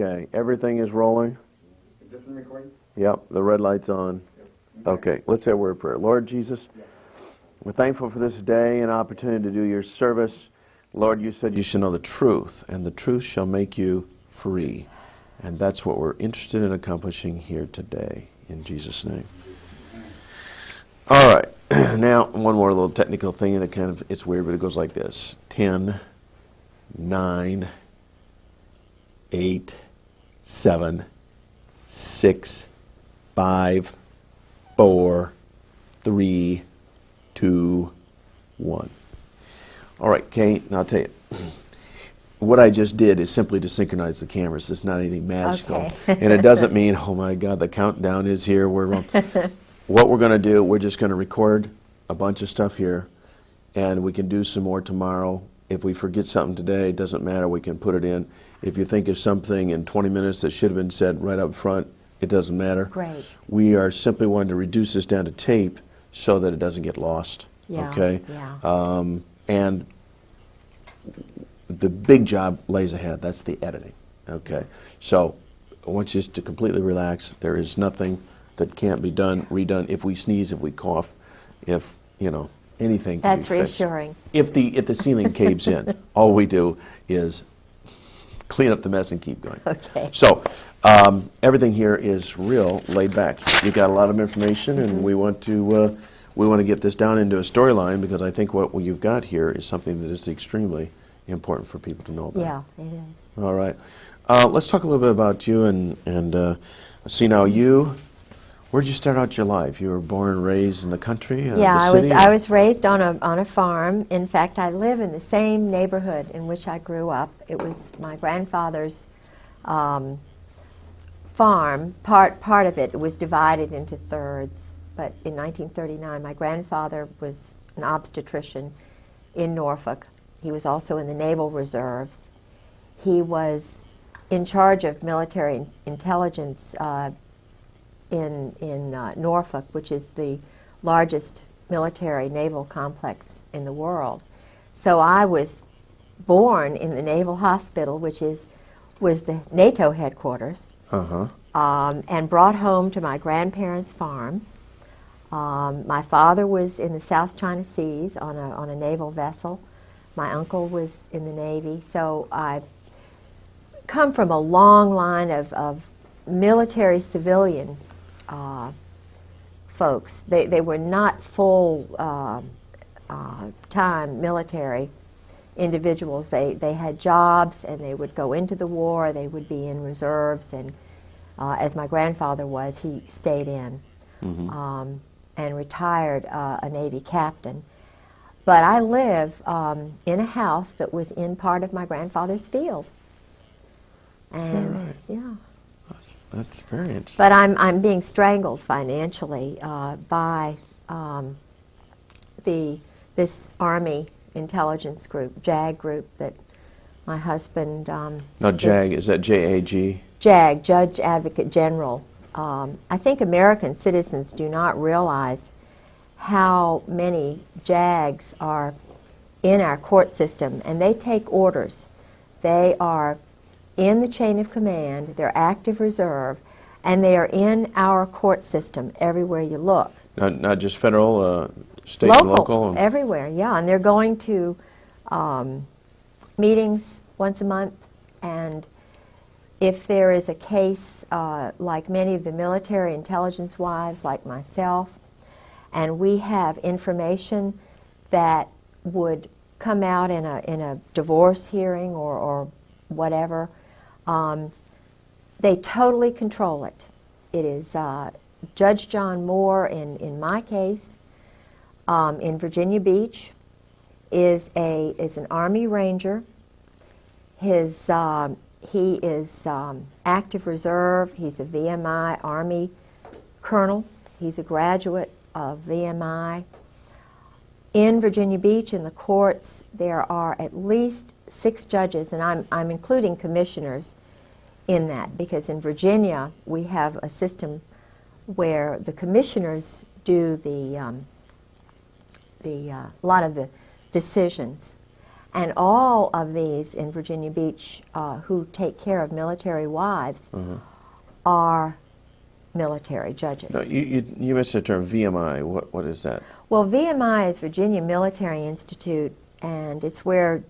Okay, everything is rolling? Is this one recording? Yep, the red light's on. Okay, let's say a word of prayer. Lord Jesus, we're thankful for this day and opportunity to do your service. Lord, you said you should know the truth, and the truth shall make you free. And that's what we're interested in accomplishing here today, in Jesus' name. All right, now one more little technical thing, and it's weird, but it goes like this. 10, 9, 8, 7, 6, 5, 4, 3, 2, 1. All right, Kate, now I'll tell you. What I just did is simply to synchronize the cameras. It's not anything magical. Okay. And it doesn't mean, oh my God, the countdown is here. What we're going to do, we're just going to record a bunch of stuff here, and we can do some more tomorrow. If we forget something today, it doesn't matter. We can put it in. If you think of something in 20 minutes that should have been said right up front, it doesn't matter. Great. We are simply wanting to reduce this down to tape so that it doesn't get lost. Yeah. Okay? Yeah. And the big job lays ahead. That's the editing. Okay? So I want you to completely relax. There is nothing that can't be done, redone. If we sneeze, if we cough, if, anything can That's be fixed. reassuring. If the ceiling caves in, all we do is clean up the mess and keep going. Okay. So everything here is real laid back. You got a lot of information, and we want to get this down into a storyline, because I think what you've got here is something that is extremely important for people to know about. Yeah, it is. All right. Let's talk a little bit about you, and see now where did you start out your life? You were born and raised in the country, Yeah, the city? I was raised on a farm. In fact, I live in the same neighborhood in which I grew up. It was my grandfather's farm. Part of it was divided into thirds. But in 1939, my grandfather was an obstetrician in Norfolk. He was also in the Naval Reserves. He was in charge of military intelligence in Norfolk, which is the largest military naval complex in the world. So I was born in the Naval Hospital, which was the NATO headquarters, and brought home to my grandparents' farm. My father was in the South China Seas on a naval vessel. My uncle was in the Navy. So I come from a long line of military civilian folks. They were not full time military individuals. They had jobs, and they would go into the war. They would be in reserves, and as my grandfather was, he stayed in and retired a Navy captain. But I live in a house that was in part of my grandfather's field. And is that right? Yeah. That's very interesting. But I'm being strangled financially by this Army intelligence group, JAG group, that my husband. Now, JAG, is that JAG? JAG, Judge Advocate General. I think American citizens do not realize how many JAGs are in our court system, and they take orders. They are in the chain of command, they're active reserve, and they are in our court system everywhere you look. Not just federal, state and local? Everywhere, yeah. And they're going to meetings once a month, and if there is a case like many of the military intelligence wives like myself, and we have information that would come out in a divorce hearing or whatever, they totally control it. It is Judge John Moore in my case in Virginia Beach is an Army Ranger. He is active reserve. He's a VMI Army colonel. He's a graduate of VMI. In Virginia Beach, in the courts, there are at least 6 judges, and I'm including commissioners in that, because in Virginia we have a system where the commissioners do a lot of the decisions, And all of these in Virginia Beach who take care of military wives are military judges. No, you mentioned the term VMI. What is that? Well, VMI is Virginia Military Institute, and it's where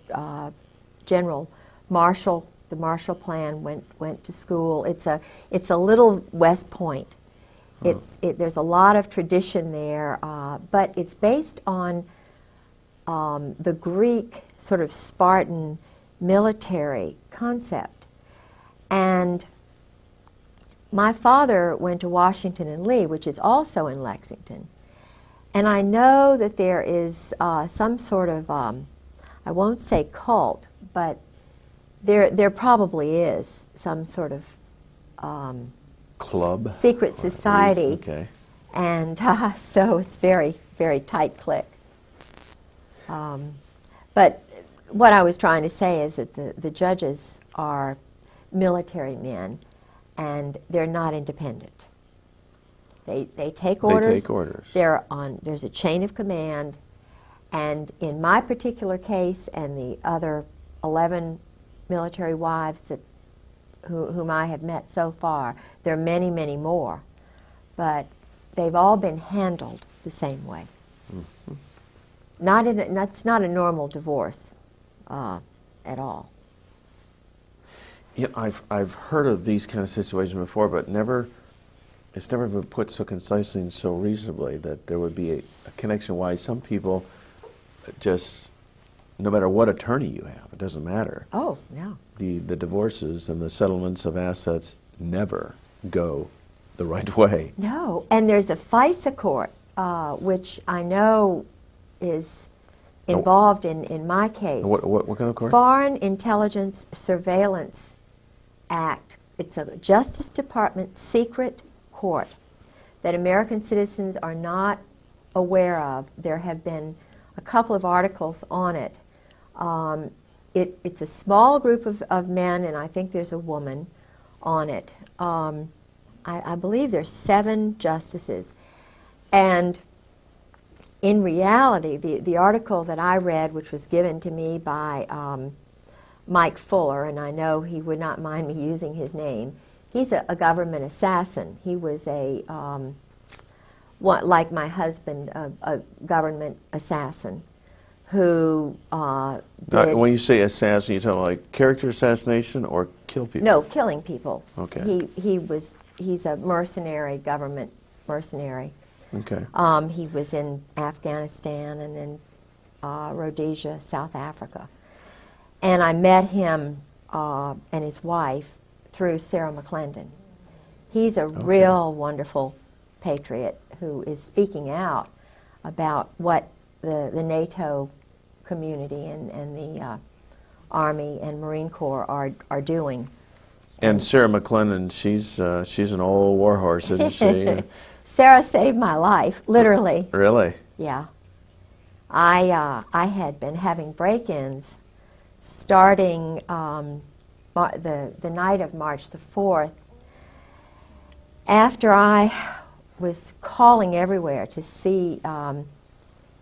General Marshall, the Marshall Plan, went to school. It's a little West Point. There's a lot of tradition there, but it's based on the Greek sort of Spartan military concept. And my father went to Washington and Lee, which is also in Lexington. And I know that there is some sort of, I won't say cult, but there probably is some sort of club? Secret society. Okay. And so it's very, very tight clique. But what I was trying to say is that the judges are military men, and they're not independent. They take orders. They take orders. There's a chain of command, and in my particular case and the other 11 military wives whom I have met so far, there are many, many more, but they've all been handled the same way. That's not a normal divorce at all. You know, I've heard of these kind of situations before, but it's never been put so concisely and so reasonably that there would be a connection why some people just, no matter what attorney you have, it doesn't matter. Oh, no. The divorces and the settlements of assets never go the right way. No, and there's a FISA court, which I know is involved in my case. What kind of court? Foreign Intelligence Surveillance Act. It's a Justice Department secret court that American citizens are not aware of. There have been a couple of articles on it. It's a small group of men, and I think there's a woman on it. I believe there's 7 justices. And in reality, the article that I read, which was given to me by Mike Fuller, and I know he would not mind me using his name, he's a government assassin. He was like my husband, a government assassin who did... When you say assassin, you're talking like character assassination or kill people? No, killing people. Okay. He's a mercenary, government mercenary. Okay. He was in Afghanistan and in Rhodesia, South Africa. And I met him and his wife through Sarah McClendon. He's a real wonderful patriot who is speaking out about what the NATO community and the Army and Marine Corps are doing. And Sarah McClendon, she's an old warhorse, isn't she? Sarah saved my life, literally. Really? Yeah. I had been having break-ins starting the night of March the 4th, after I was calling everywhere to see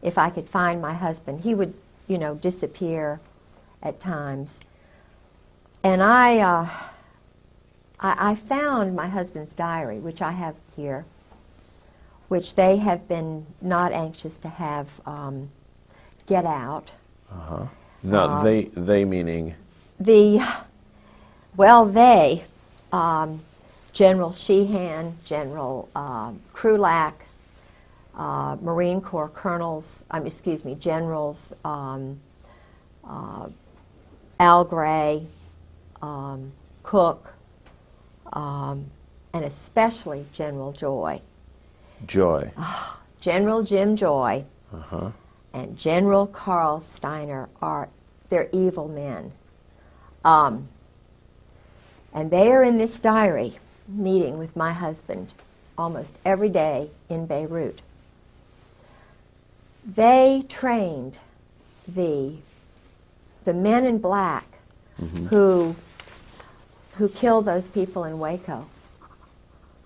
if I could find my husband. He would, disappear at times. And I found my husband's diary, which I have here, which they have been not anxious to have get out. Uh-huh. No, they meaning? General Sheehan, General Krulak, Marine Corps colonels, generals, Al Gray, Cook, and especially General Joy. Joy. General Jim Joy Uh-huh. and General Carl Steiner they're evil men. And they are in this diary meeting with my husband almost every day in Beirut. They trained the men in black who killed those people in Waco.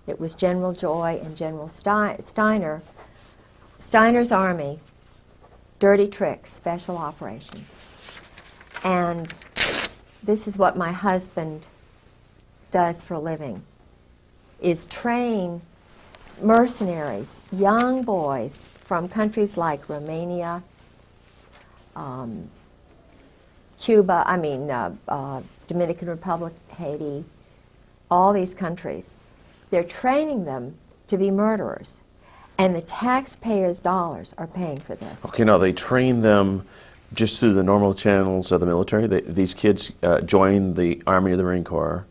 It was General Joy and General Steiner. Steiner's army, dirty tricks, special operations. And this is what my husband does for a living, is train mercenaries, young boys from countries like Romania, Cuba, Dominican Republic, Haiti, all these countries. They're training them to be murderers. And the taxpayers' dollars are paying for this. Okay, now they train them just through the normal channels of the military? These kids join the Army or the Marine Corps,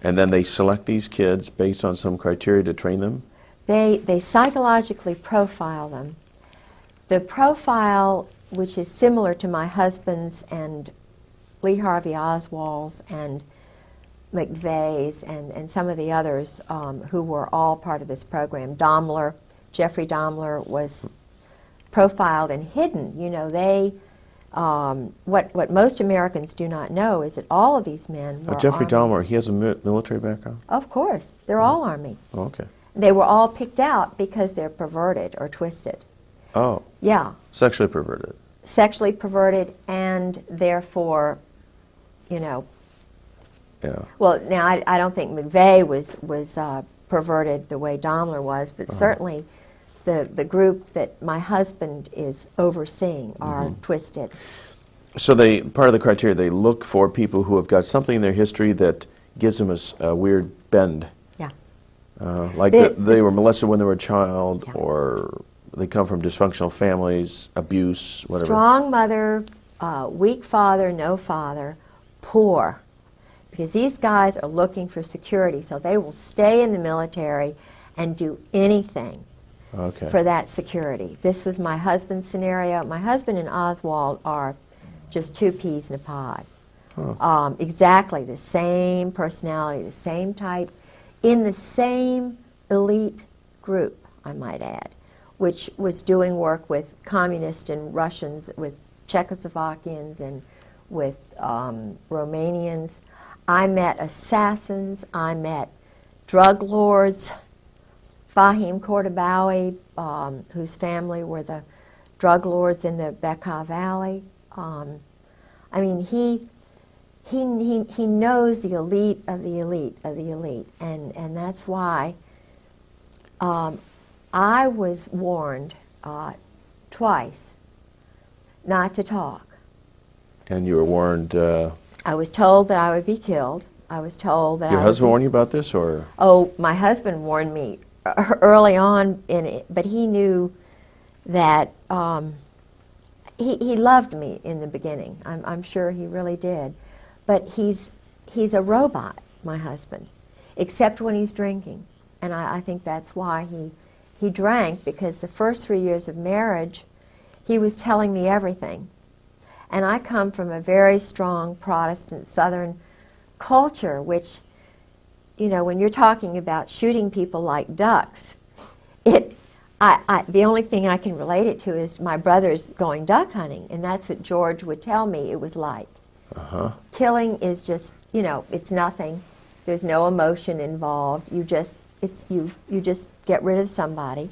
and then they select these kids based on some criteria to train them? They psychologically profile them. The profile, which is similar to my husband's and Lee Harvey Oswald's and McVeigh's and some of the others who were all part of this program. Jeffrey Dahmler was profiled and hidden. You know, what most Americans do not know is that all of these men were Jeffrey Army. Dahmer, he has a military background? Of course. They're all Army. Oh, okay. They were all picked out because they're perverted or twisted. Oh. Yeah. Sexually perverted. Sexually perverted, and therefore, you know. Yeah. Well, now I don't think McVeigh was perverted the way Dahmler was, but certainly the group that my husband is overseeing are twisted. So part of the criteria, they look for people who have got something in their history that gives them a weird bend. Yeah. Like they were molested when they were a child, Yeah. or they come from dysfunctional families, abuse, whatever. Strong mother, weak father, no father, poor. Because these guys are looking for security, so they will stay in the military and do anything for that security. This was my husband's scenario. My husband and Oswald are just two peas in a pod. Huh. Exactly the same personality, the same type, in the same elite group, I might add, which was doing work with communists and Russians, with Czechoslovakians and with Romanians. I met assassins, I met drug lords, Fahim Kordobawi, whose family were the drug lords in the Bekaa Valley. I mean, he knows the elite of the elite of the elite, and that's why I was warned twice not to talk. And you were warned... I was told that I would be killed. I was told that Your husband warned you about this, or? Oh, my husband warned me early on in it, but he knew that he loved me in the beginning. I'm sure he really did. But he's a robot, my husband, except when he's drinking. And I think that's why he drank, because the first 3 years of marriage, he was telling me everything. And I come from a very strong Protestant Southern culture, which, you know, when you're talking about shooting people like ducks, the only thing I can relate it to is my brothers going duck hunting, and that's what George would tell me it was like. Killing is just, you know, it's nothing. There's no emotion involved. You just get rid of somebody.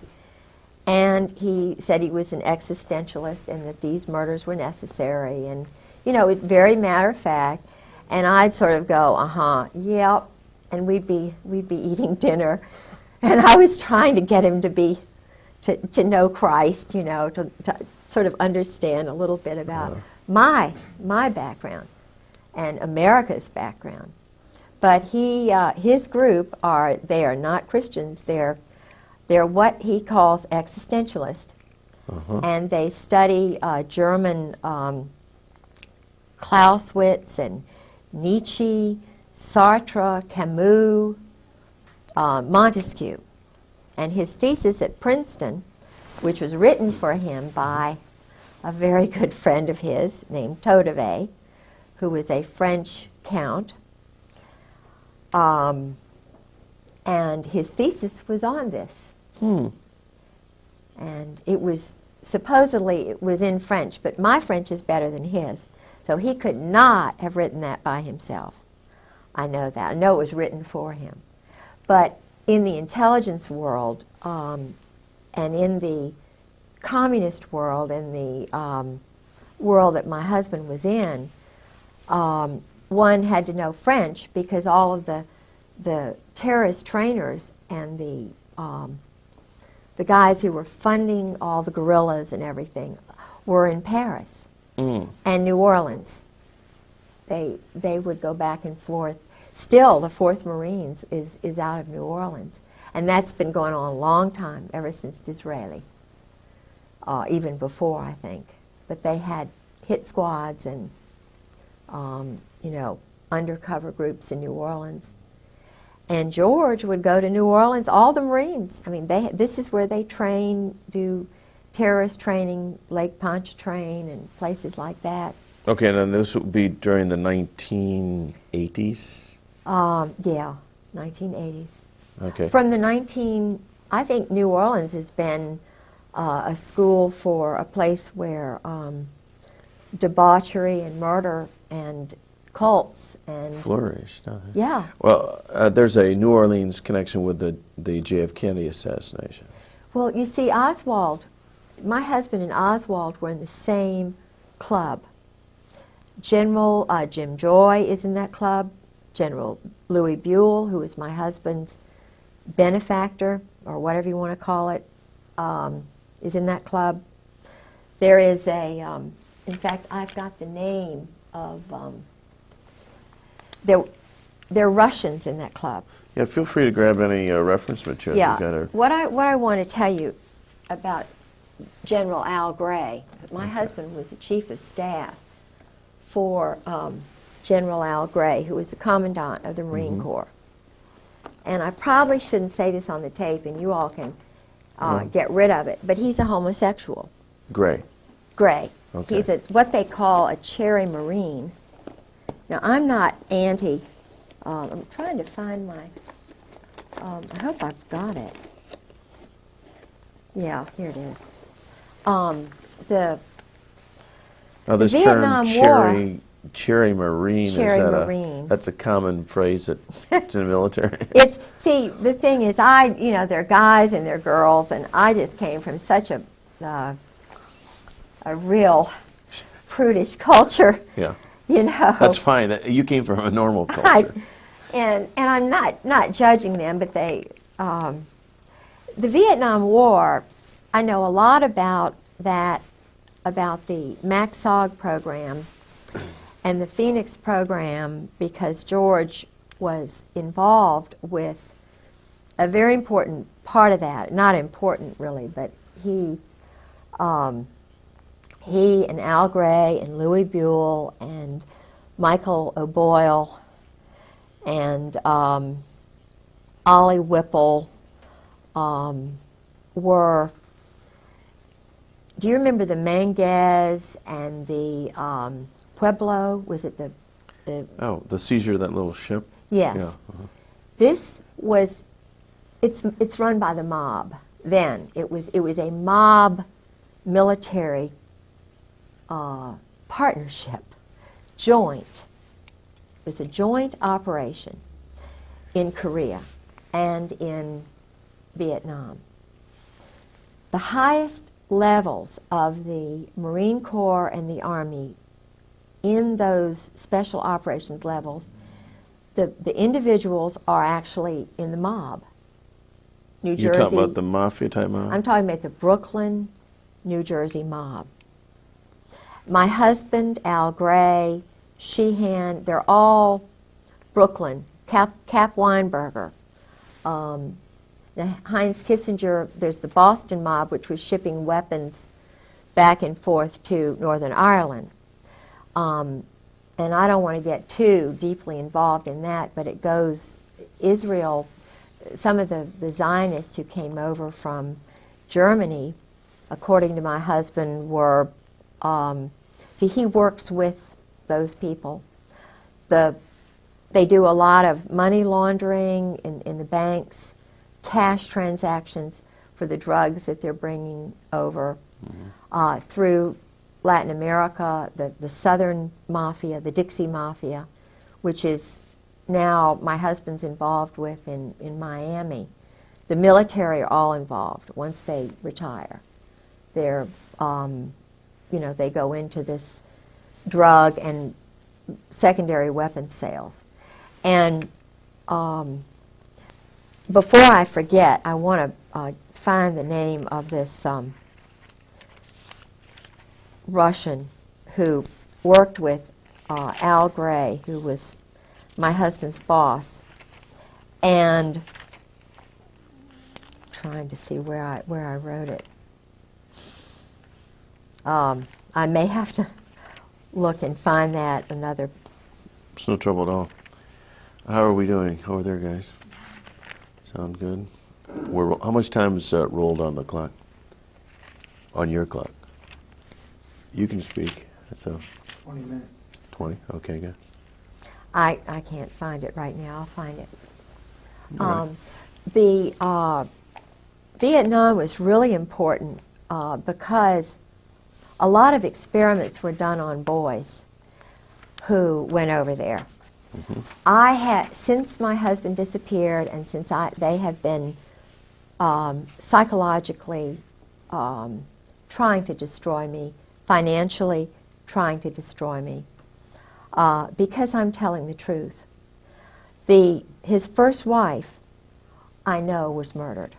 And he said he was an existentialist and that these murders were necessary, and, you know, very matter of fact. And I'd sort of go, yep, and we'd be eating dinner, and I was trying to get him to know Christ, you know, to sort of understand a little bit about my background and America's background. But his group they are not Christians. They're what he calls existentialist, and they study German Clausewitz and Nietzsche, Sartre, Camus, Montesquieu. And his thesis at Princeton, which was written for him by a very good friend of his named Todeve, who was a French count, and his thesis was on this. And it was, supposedly it was in French, but my French is better than his. So he could not have written that by himself. I know that. I know it was written for him. But in the intelligence world, and in the communist world, in the world that my husband was in, one had to know French because all of the terrorist trainers and the guys who were funding all the guerrillas and everything were in Paris and New Orleans. They would go back and forth. Still, the 4th Marines is out of New Orleans. And that's been going on a long time, ever since Disraeli, even before, I think. But they had hit squads and, you know, undercover groups in New Orleans. And George would go to New Orleans, all the Marines. I mean, this is where they train, do terrorist training, Lake Pontchartrain and places like that. Okay, and then this would be during the 1980s? Yeah, 1980s. Okay. From I think New Orleans has been a school for a place where debauchery and murder and cults and flourished. Yeah. Well, there's a New Orleans connection with the JF Kennedy assassination. Well, you see, Oswald, my husband and Oswald were in the same club. General Jim Joy is in that club. General Louis Buell, who is my husband's benefactor, or whatever you want to call it, is in that club. There is in fact, I've got the name of, there are Russians in that club. Yeah, feel free to grab any reference materials. Yeah, what I want to tell you about General Al Gray, my husband was the chief of staff for General Al Gray, who was the commandant of the Marine Corps. And I probably shouldn't say this on the tape, and you all can get rid of it, but he's a homosexual. Gray. Gray. Okay. He's what they call a cherry Marine. Now, I'm not anti. I'm trying to find my. I hope I've got it. Yeah, here it is. This Vietnam term, cherry Marine, Cherry is that Marine. that's a common phrase in the military? See, the thing is, they're guys and they're girls, and I just came from such a real prudish culture. Yeah. You know. That's fine. You came from a normal culture. And I'm not judging them, but the Vietnam War, I know a lot about that, about the MACSOG program and the Phoenix program, because George was involved with a very important part of that. Not important, really, but he and Al Gray and Louis Buell and Michael O'Boyle and Ollie Whipple were. Do you remember the Manguez and the Pueblo? Was it the the seizure of that little ship? Yes. Yeah. This was. It's run by the mob. Then it was a mob military partnership, joint. It was a joint operation in Korea and in Vietnam. The highest levels of the Marine Corps and the Army in those special operations levels, the individuals are actually in the mob. New Jersey. You're talking about the mafia type mob? I'm talking about the Brooklyn, New Jersey mob. My husband, Al Gray, Sheehan, they're all Brooklyn. Cap Weinberger. Heinz Kissinger, there's the Boston mob, which was shipping weapons back and forth to Northern Ireland. And I don't want to get too deeply involved in that, but it goes, Israel, some of the Zionists who came over from Germany, according to my husband, were, he works with those people. They do a lot of money laundering in the banks, cash transactions for the drugs that they're bringing over through Latin America, the Southern Mafia, the Dixie Mafia, which is now my husband's involved with in Miami. The military are all involved once they retire. They're, they go into this drug and secondary weapons sales. And before I forget, I want to find the name of this Russian who worked with Al Gray, who was my husband's boss, and trying to see where I wrote it. I may have to look and find that another. It's no trouble at all. How are we doing over there, guys? Sound good? How much time is rolled on the clock? On your clock? You can speak. So 20 minutes. 20? Okay, good. I can't find it right now. I'll find it. Right. The Vietnam was really important because a lot of experiments were done on boys who went over there. Mm-hmm. I had, since my husband disappeared and since they have been psychologically trying to destroy me, financially trying to destroy me, because I'm telling the truth. His first wife, I know, was murdered.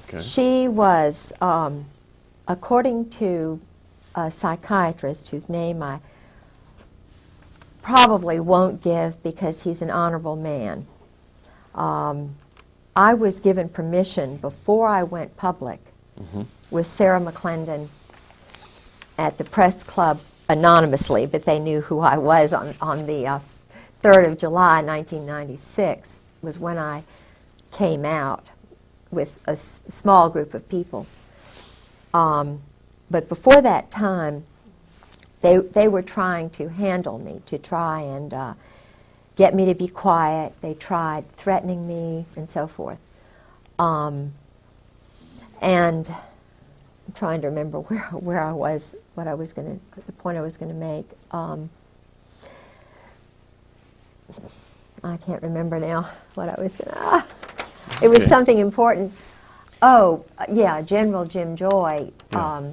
Okay. She was, according to a psychiatrist whose name I probably won't give because he's an honorable man. I was given permission before I went public with Sarah McClendon at the press club anonymously, but they knew who I was on the 3rd of July, 1996, was when I came out with a small group of people. But before that time, they were trying to handle me, to try and get me to be quiet. They tried threatening me and so forth. And I'm trying to remember where I was, what I was going to, the point I was going to make. I can't remember now what I was going to. It was something important. Oh, yeah, General Jim Joy. Yeah.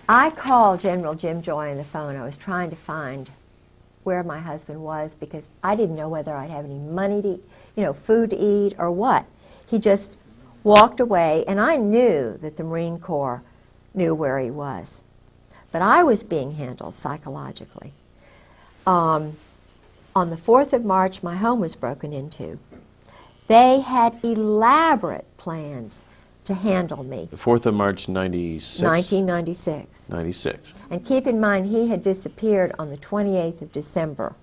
I called General Jim Joy on the phone. I was trying to find where my husband was because I didn't know whether I'd have any money to, food to eat or what. He just walked away, and I knew that the Marine Corps knew where he was. But I was being handled psychologically. On the 4th of March, my home was broken into. They had elaborate plans to handle me. The 4th of March, 96? 1996. 96. And keep in mind, he had disappeared on the 28th of December.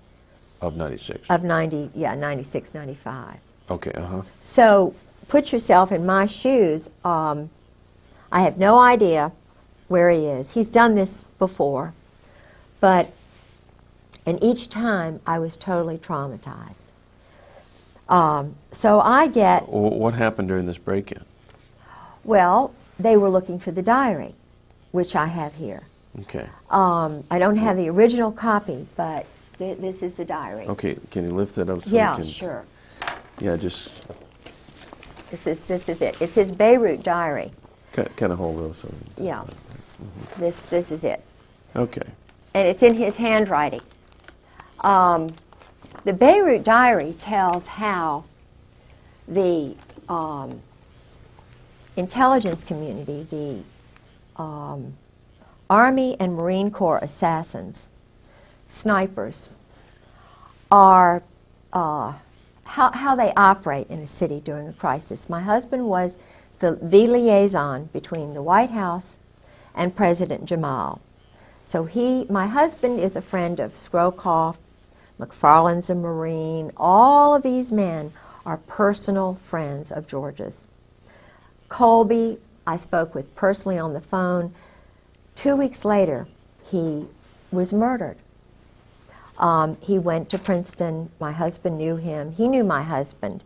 Of 96. Of 96, 95. Okay, So put yourself in my shoes. I have no idea where he is. He's done this before, and each time I was totally traumatized. So I get... What happened during this break-in? Well, they were looking for the diary, which I have here. Okay. I don't have the original copy, but this is the diary. Okay, can you lift it up so Yeah, we can... sure. Yeah, just... This is it. It's his Beirut diary. Kind of hold those. So Yeah. This is it. Okay. And it's in his handwriting. The Beirut diary tells how the intelligence community, the Army and Marine Corps assassins, snipers, are how they operate in a city during a crisis. My husband was the liaison between the White House and President Jamal. So my husband is a friend of Scrokoff, McFarland's a Marine. All of these men are personal friends of George's. Colby, I spoke with personally on the phone. 2 weeks later, he was murdered. He went to Princeton. My husband knew him. He knew my husband.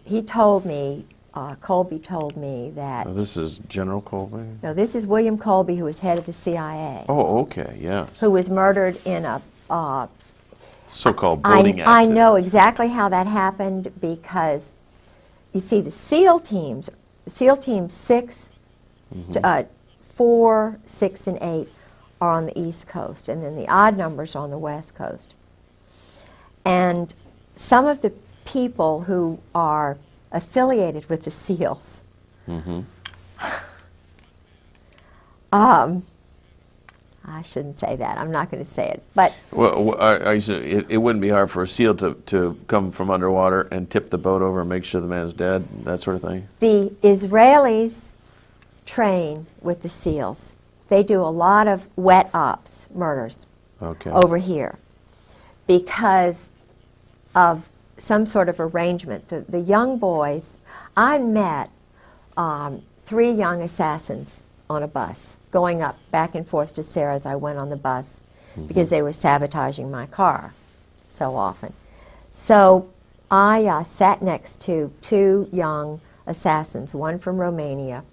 He told me, Colby told me that... Now this is General Colby? No, this is William Colby, who was head of the CIA. Oh, okay, yes. Who was murdered in a... so-called boating accident. I know exactly how that happened because, you see, the SEAL teams, SEAL Team 6, 4, 6, and 8, are on the East Coast, and then the odd numbers are on the West Coast. And some of the people who are affiliated with the SEALs, I shouldn't say that. I'm not going to say it. But well, it wouldn't be hard for a SEAL to come from underwater and tip the boat over and make sure the man's dead, that sort of thing? the Israelis train with the SEALs. They do a lot of wet ops, murders, over here because of some sort of arrangement. The young boys, I met 3 young assassins on a bus, going up back and forth to Sarah as I went on the bus because they were sabotaging my car so often. So I sat next to 2 young assassins, one from Romania,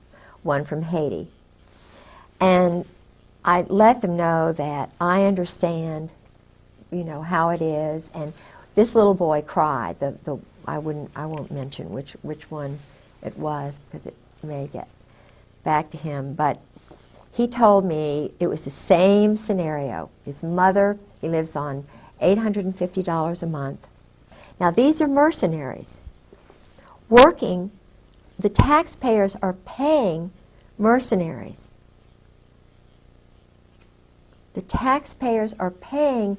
one from Haiti. And I let them know that I understand, you know, how it is. And this little boy cried. I won't mention which one it was because it may get back to him. But he told me it was the same scenario. His mother, he lives on $850 a month. Now these are mercenaries working. The taxpayers are paying mercenaries. The taxpayers are paying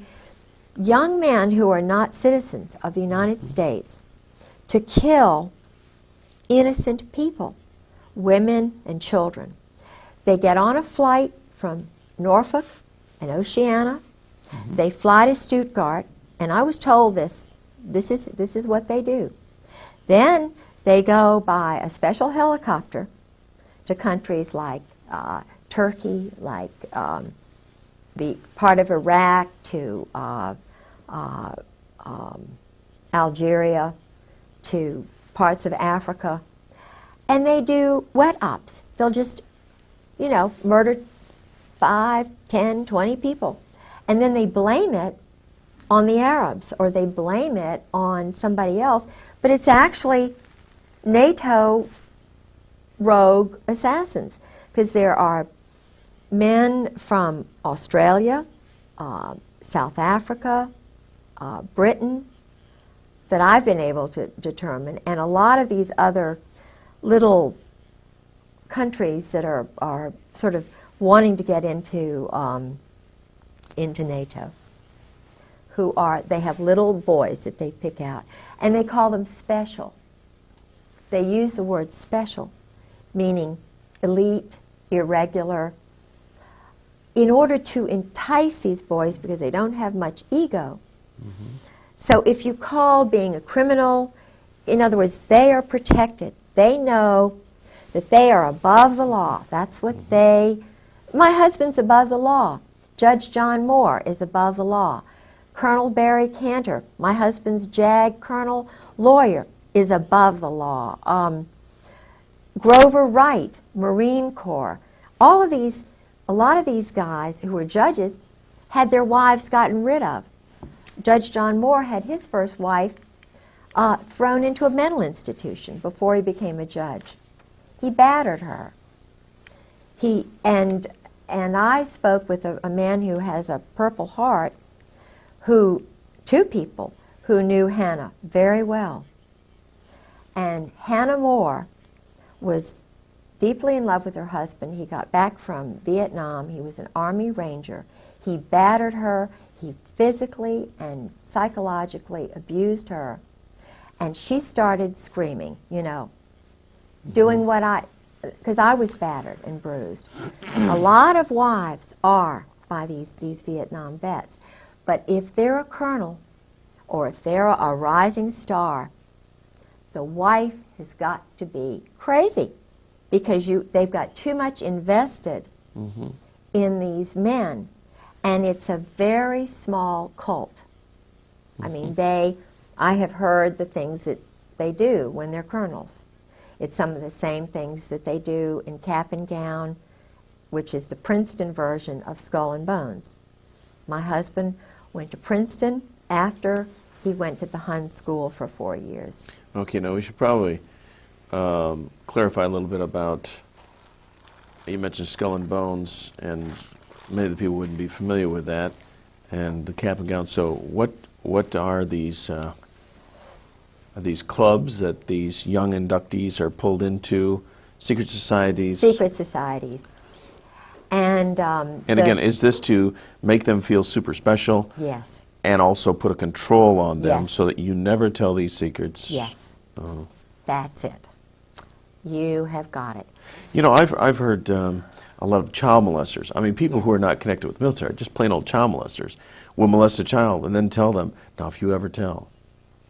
young men who are not citizens of the United States to kill innocent people, women and children. They get on a flight from Norfolk and Oceana. They fly to Stuttgart, and I was told this is what they do. Then they go by a special helicopter to countries like Turkey, like the part of Iraq, to Algeria, to parts of Africa, and they do wet ops. They'll just, you know, murder 5, 10, 20 people, and then they blame it on the Arabs or they blame it on somebody else, but it's actually NATO rogue assassins, because there are men from Australia, South Africa, Britain, that I've been able to determine, and a lot of these other little countries that are sort of wanting to get into NATO, they have little boys that they pick out, and they call them special. They use the word special, meaning elite, irregular, in order to entice these boys because they don't have much ego. So if you call being a criminal, in other words, they are protected. They know that they are above the law. That's what my husband's above the law. Judge John Moore is above the law. Colonel Barry Cantor, my husband's JAG colonel lawyer, is above the law. Grover Wright, Marine Corps. A lot of these guys who were judges had their wives gotten rid of. Judge John Moore had his first wife thrown into a mental institution before he became a judge. He battered her. And I spoke with a man who has a Purple Heart, 2 people who knew Hannah very well. And Hannah Moore was deeply in love with her husband. He got back from Vietnam. He was an Army Ranger. He battered her. He physically and psychologically abused her. And she started screaming, you know, doing because I was battered and bruised. A lot of wives are by these Vietnam vets. But if they're a colonel or if they're a rising star, the wife has got to be crazy because they've got too much invested in these men. And it's a very small cult. I mean, I have heard the things that they do when they're colonels. It's some of the same things that they do in Cap and Gown, which is the Princeton version of Skull and Bones. My husband went to Princeton after he went to the Hun School for 4 years. Okay, now we should probably clarify a little bit about, you mentioned Skull and Bones, and many of the people wouldn't be familiar with that, and the cap and gown. So what are these clubs that these young inductees are pulled into? Secret societies? Secret societies. And again, is this to make them feel super special? Yes. And also put a control on them Yes. so that you never tell these secrets? Yes. Oh. That's it. You have got it. You know, I've heard a lot of child molesters. I mean, people who are not connected with the military, just plain old child molesters, will molest a child and then tell them, now if you ever tell,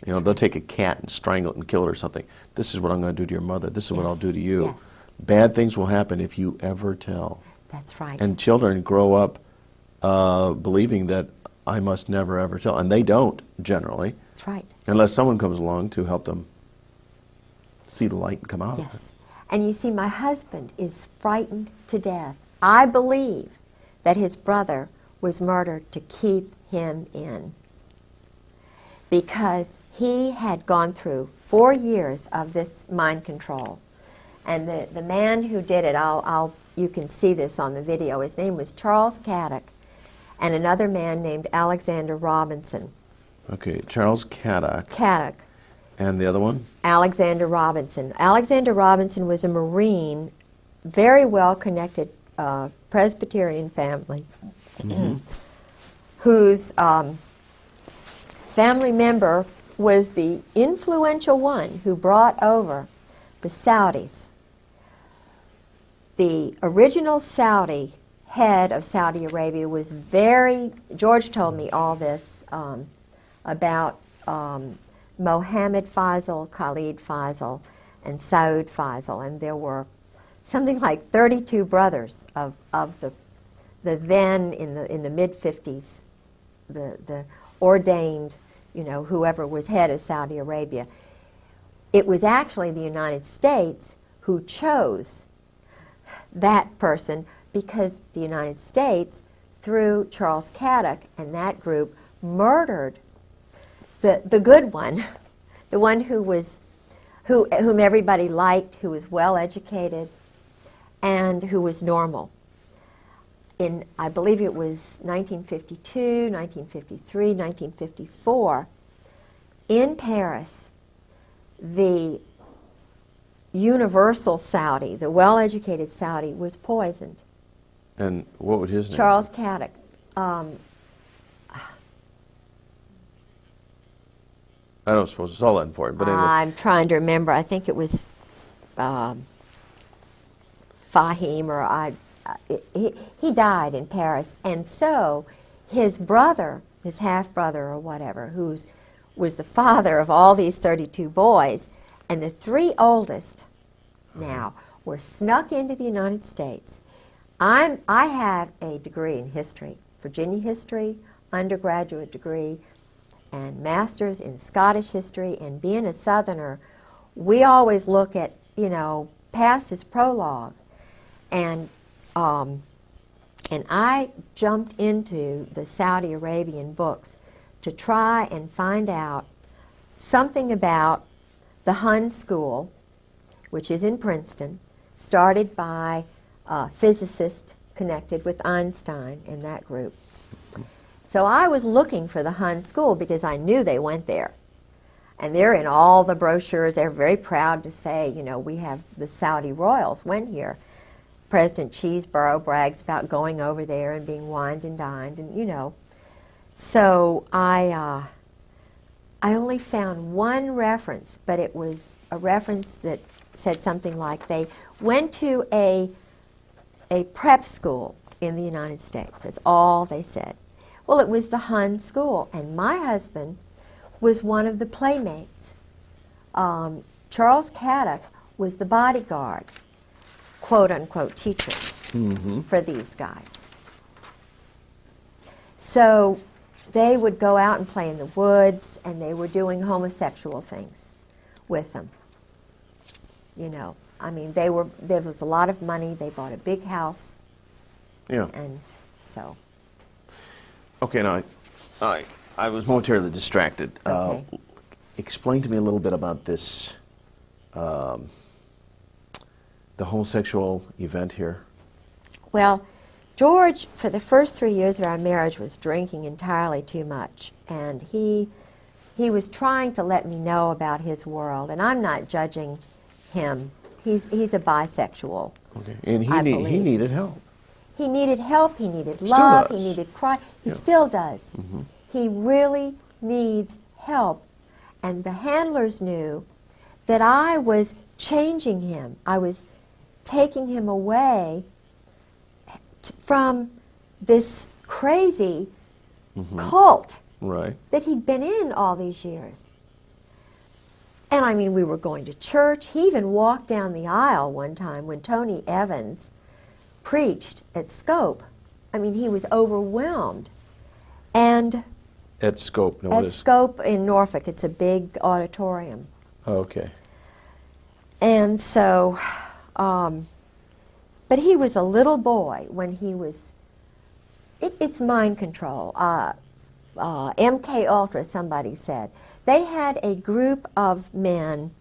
you know, they'll take a cat and strangle it and kill it or something. This is what I'm going to do to your mother. This is what I'll do to you. Yes. Bad things will happen if you ever tell. That's right. And children grow up believing that I must never ever tell. And they don't, generally. That's right. Unless someone comes along to help them see the light and come out of it. Yes. And you see, my husband is frightened to death. I believe that his brother was murdered to keep him in, because he had gone through 4 years of this mind control. And the man who did it, you can see this on the video, his name was Charles Caddock, and another man named Alexander Robinson. Okay, Charles Caddock. Caddock. And the other one? Alexander Robinson. Alexander Robinson was a Marine, very well-connected Presbyterian family, whose family member was the influential one who brought over the Saudis. The original Saudi head of Saudi Arabia was George told me all this about Mohammed Faisal, Khalid Faisal, and Saud Faisal, and there were something like 32 brothers of the then in the mid-50s, the ordained, you know, whoever was head of Saudi Arabia. It was actually the United States who chose that person, because the United States, through Charles Caddock and that group, murdered the good one, the one whom everybody liked, who was well educated, and who was normal. In, I believe it was 1952, 1953, 1954, in Paris, the universal Saudi, the well-educated Saudi, was poisoned. And what would his name be? Charles Caddock. I don't suppose it's all that important, but anyway. I'm trying to remember. I think it was Fahim, or he died in Paris. And so his brother, his half-brother or whatever, was the father of all these 32 boys, and the 3 oldest now were snuck into the United States. I have a degree in history, Virginia history, undergraduate degree, and master's in Scottish history. And being a Southerner, we always look at, you know, past is prologue. And I jumped into the Saudi Arabian books to try and find out something about the Hun School, which is in Princeton, started by a physicist connected with Einstein in that group. So I was looking for the Hun School because I knew they went there. And they're in all the brochures. They're very proud to say, you know, we have the Saudi royals went here. President Cheeseborough brags about going over there and being wined and dined, and you know. So I only found one reference, but it was a reference that said something like they went to a prep school in the United States. That's all they said. Well, it was the Hun School, and my husband was one of the playmates. Charles Caddock was the bodyguard, quote-unquote teacher for these guys. So they would go out and play in the woods, and they were doing homosexual things with them. You know, I mean, there was a lot of money. They bought a big house. Yeah. And so. Okay, now, I was momentarily distracted. Okay. Explain to me a little bit about this, the homosexual event here. Well, George, for the first 3 years of our marriage, was drinking entirely too much, and he was trying to let me know about his world, and I'm not judging him. He's a bisexual. Okay. And he believe. needed help. He needed help. He needed Still love. does. He needed cry. He Yeah. still does. Mm-hmm. He really needs help, and the handlers knew that I was changing him. I was taking him away from this crazy cult Right. that he'd been in all these years. And I mean, we were going to church. He even walked down the aisle one time when Tony Evans preached at Scope. I mean, he was overwhelmed. And At Scope. No, at it is. Scope in Norfolk, it's a big auditorium. Oh, okay. And so, but he was a little boy when he was, it's mind control. MK Ultra, somebody said. They had a group of men,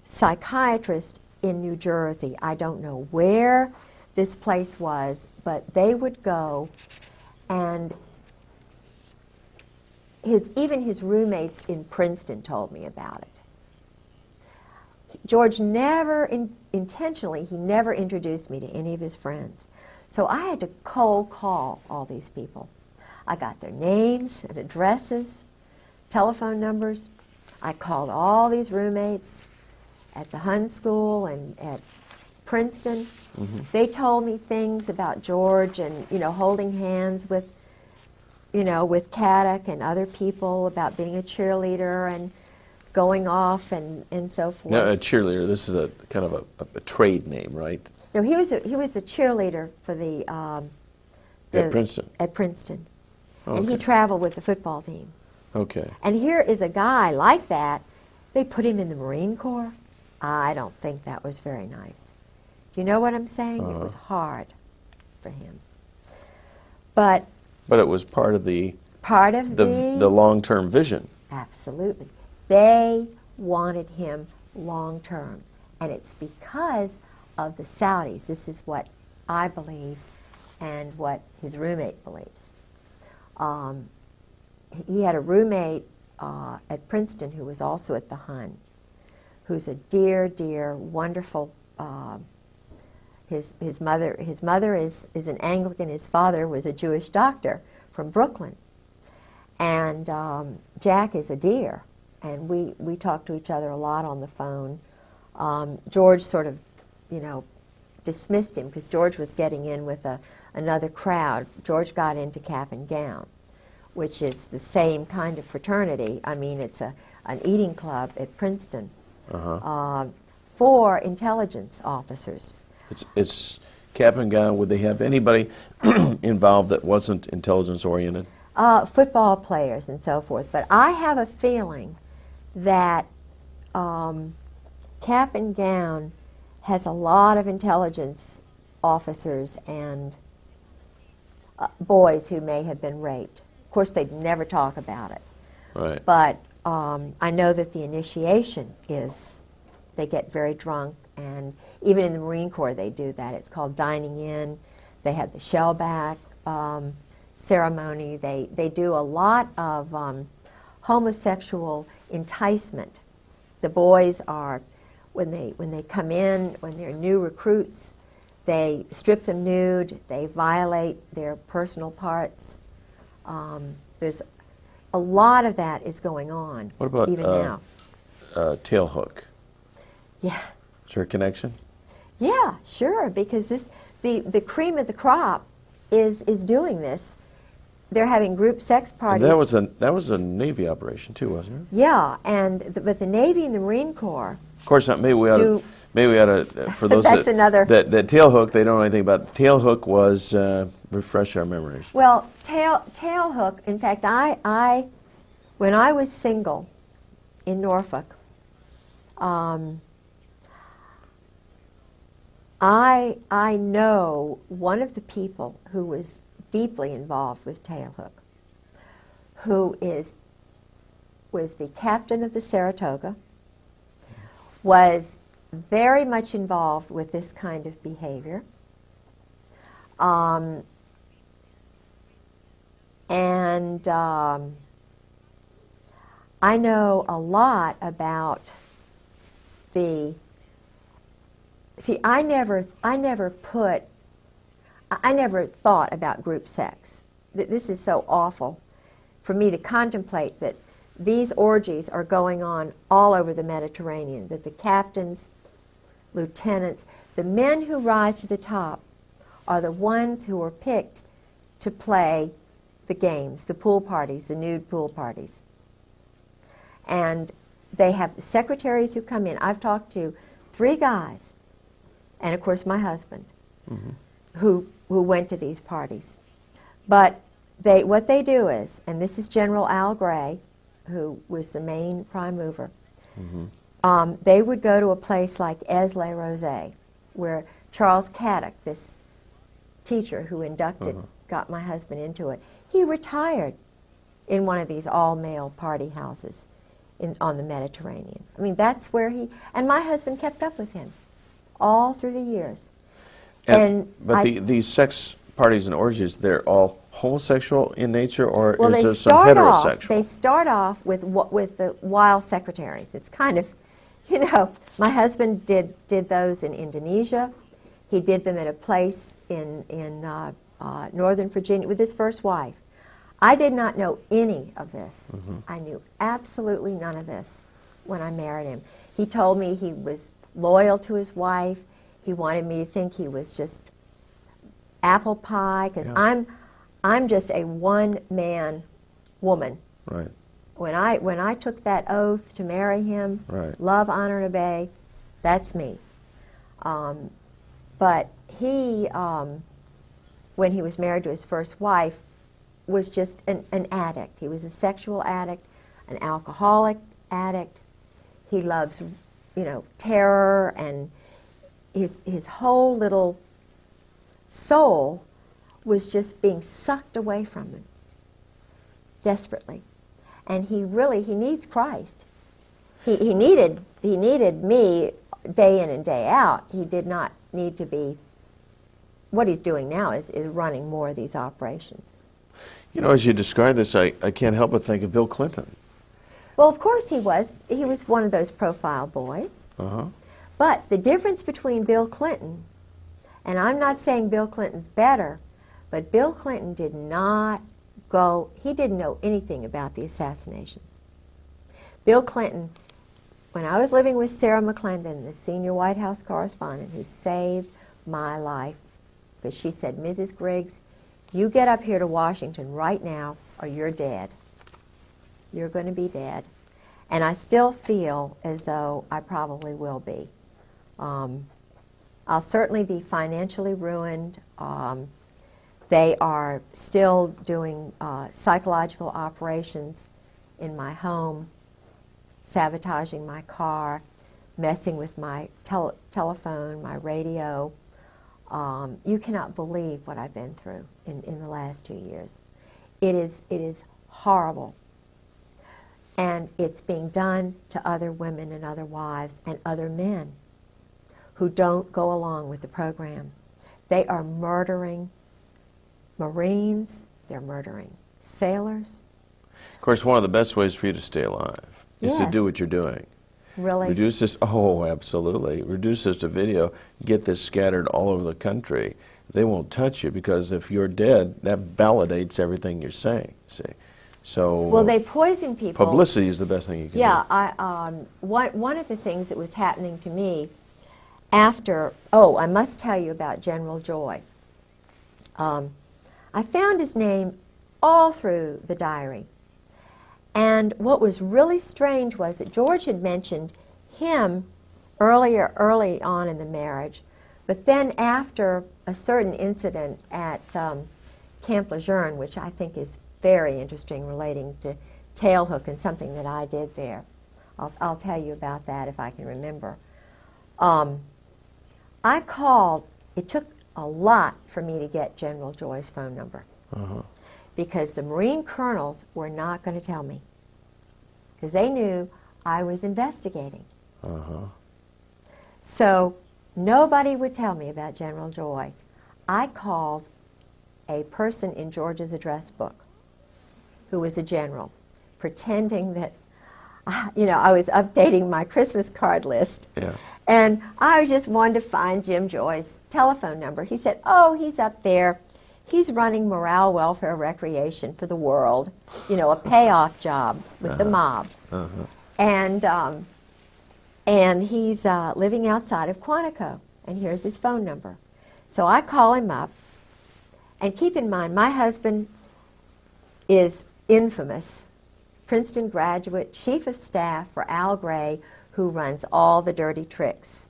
psychiatrists in New Jersey. I don't know where this place was, but they would go, and even his roommates in Princeton told me about it. George never, intentionally, he never introduced me to any of his friends. So I had to cold call all these people. I got their names and addresses, telephone numbers. I called all these roommates at the Hun School and at Princeton. Mm-hmm. They told me things about George and, holding hands with, with Caddick and other people, about being a cheerleader and going off and so forth. Now, a cheerleader, this is a kind of a trade name, right? No, he was a cheerleader for the At Princeton? At Princeton. Okay. And he traveled with the football team. Okay. And here is a guy like that. They put him in the Marine Corps. I don't think that was very nice. Do you know what I'm saying? It was hard for him. But it was part of the long-term vision. Absolutely. They wanted him long-term. And it's because of the Saudis. This is what I believe and what his roommate believes. He had a roommate at Princeton who was also at the Hun, who's a dear, dear, wonderful. His mother is an Anglican. His father was a Jewish doctor from Brooklyn, and Jack is a dear, and we talk to each other a lot on the phone. George sort of, dismissed him because George was getting in with another crowd. George got into Cap and Gown, which is the same kind of fraternity. I mean, it's an eating club at Princeton for intelligence officers. It's Cap and Gown. Would they have anybody involved that wasn't intelligence-oriented? Football players and so forth. But I have a feeling that Cap and Gown has a lot of intelligence officers and boys who may have been raped. Of course, they'd never talk about it. Right. But I know that the initiation is, they get very drunk, and even in the Marine Corps they do that. It's called dining in. They have the shellback ceremony. They do a lot of homosexual enticement. The boys are, when they come in, when they're new recruits, they strip them nude, they violate their personal parts. There's a lot of that is going on. What about even now? Tailhook? Yeah. Is there a connection? Yeah, sure, because the cream of the crop is doing this. They're having group sex parties. And that was a Navy operation too, wasn't it? Yeah, but the Navy and the Marine Corps. Of course not. Maybe we ought to for those That's another. that tailhook, they don't know anything about. Tailhook was refresh our memories. Well, tailhook. In fact, when I was single in Norfolk, I know one of the people who was deeply involved with tailhook, who was the captain of the Saratoga, was very much involved with this kind of behavior. And I know a lot about the, see, I never thought about group sex. This is so awful for me to contemplate that these orgies are going on all over the Mediterranean, that the captains, lieutenants, the men who rise to the top are the ones who are picked to play the games, the pool parties, the nude pool parties. And they have secretaries who come in. I've talked to 3 guys, and of course my husband, who went to these parties. But what they do is, and this is General Al Gray, who was the main prime mover, they would go to a place like Aix-les-Rosés, where Charles Caddock, this teacher who inducted, got my husband into it, he retired in one of these all-male party houses on the Mediterranean. I mean, that's where and my husband kept up with him all through the years. But these sex parties and orgies, they're all homosexual in nature, or well, is there some heterosexual? They start off with the wild secretaries. It's kind of, you know, my husband did those in Indonesia. He did them at a place in Northern Virginia with his first wife. I did not know any of this. I knew absolutely none of this when I married him. He told me he was loyal to his wife. He wanted me to think he was just apple pie, because I'm just a one-man woman. Right. When I took that oath to marry him, love, honor, and obey, that's me. But he, when he was married to his first wife, was just an addict. He was a sexual addict, an alcoholic addict. He loves, you know, terror, and his whole little soul was just being sucked away from him desperately. And he needs Christ. He needed me day in and day out. He did not need to be. What he's doing now is running more of these operations. You know, as you describe this, I can't help but think of Bill Clinton. Well, of course he was. He was one of those profile boys. But the difference between Bill Clinton, and I'm not saying Bill Clinton's better, but Bill Clinton did not he didn't know anything about the assassinations. Bill Clinton, when I was living with Sarah McClendon, the senior White House correspondent, who saved my life, because she said, Mrs. Griggs, you get up here to Washington right now or you're dead. You're going to be dead. And I still feel as though I probably will be. I'll certainly be financially ruined. They are still doing psychological operations in my home, sabotaging my car, messing with my telephone, my radio. You cannot believe what I've been through in the last 2 years. It is horrible. And it's being done to other women and other wives and other men who don't go along with the program. They are murdering Marines. They're murdering sailors. Of course, one of the best ways for you to stay alive is to do what you're doing. Really? Reduce this, absolutely. Reduce this to video, get this scattered all over the country. They won't touch you, because if you're dead, that validates everything you're saying, see. So, well, they poison people. Publicity is the best thing you can do. Yeah, one of the things that was happening to me after, I must tell you about General Joy. I found his name all through the diary. And what was really strange was that George had mentioned him early on in the marriage, but then after a certain incident at Camp Lejeune, which I think is very interesting, relating to tailhook and something that I did there. I'll tell you about that if I can remember. I called. It took a lot for me to get General Joy's phone number, because the Marine colonels were not going to tell me, because they knew I was investigating. So nobody would tell me about General Joy. I called a person in George's address book who was a general, pretending that, I was updating my Christmas card list. Yeah. And I just wanted to find Jim Joy's telephone number. He said, oh, he's up there. He's running morale, welfare, recreation for the world, a payoff job with the mob. And he's living outside of Quantico, and here's his phone number. So I call him up, and keep in mind, my husband is infamous, Princeton graduate, chief of staff for Al Gray, who runs all the dirty tricks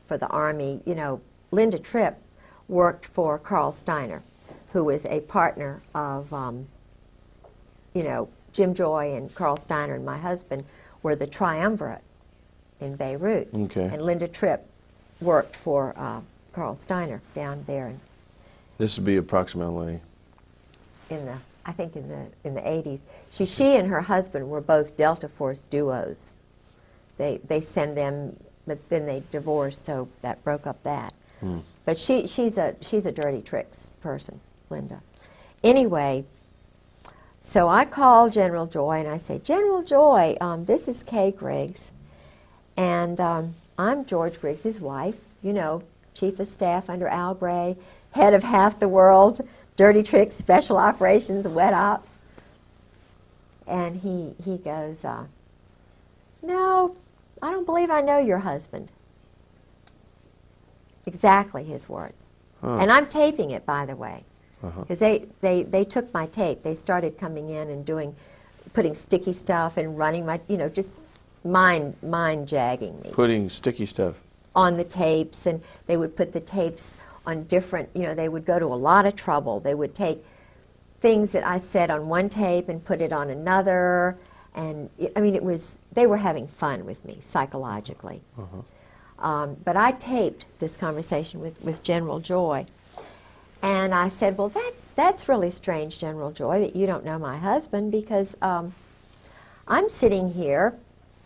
for the Army. Linda Tripp worked for Carl Steiner, who was a partner of, Jim Joy and Carl Steiner and my husband were the triumvirate in Beirut. Okay. And Linda Tripp worked for Carl Steiner down there This would be approximately in the 80s. She and her husband were both Delta Force duos. They send them, but then they divorced, so that broke up that. But she's a dirty tricks person, Linda. Anyway, so I call General Joy and I say, General Joy, this is Kay Griggs, and I'm George Griggs' wife, chief of staff under Al Gray, head of half the world, dirty tricks, special operations, wet ops. And he goes, no, I don't believe I know your husband. Exactly his words. And I'm taping it, by the way, because they took my tape. They started coming in and putting sticky stuff and running my, just mind jagging me. putting sticky stuff. On the tapes, and they would put the tapes on different, they would go to a lot of trouble. They would take things that I said on one tape and put it on another, and they were having fun with me psychologically. But I taped this conversation with General Joy, and I said, well, that's really strange, General Joy, that you don't know my husband, because I'm sitting here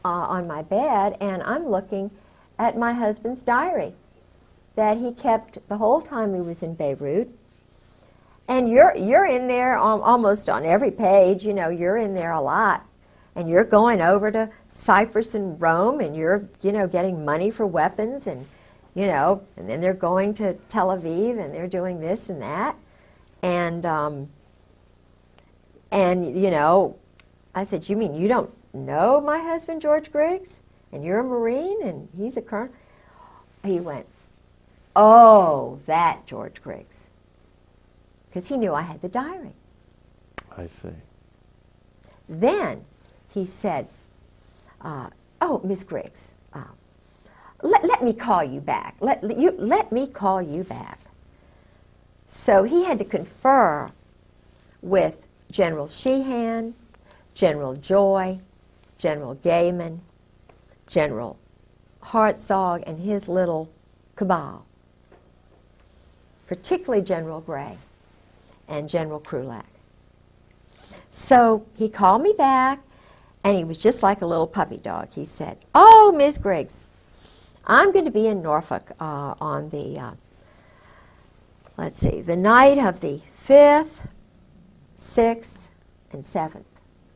on my bed, and I'm looking at my husband's diary that he kept the whole time he was in Beirut. And you're in there almost on every page, you're in there a lot. And you're going over to Cyprus and Rome, and you're, getting money for weapons, and, and then they're going to Tel Aviv, and they're doing this and that. And I said, you mean you don't know my husband, George Griggs? And you're a Marine, and he's a colonel? He went, oh, that George Griggs. Because he knew I had the diary. I see. Then he said, oh, Miss Griggs, let me call you back. Let me call you back. So he had to confer with General Sheehan, General Joy, General Gaiman, General Hartzog, and his little cabal, particularly General Gray and General Krulak. So he called me back, and he was just like a little puppy dog. He said, oh, Miss Griggs, I'm going to be in Norfolk on the, the night of the 5th, 6th, and 7th.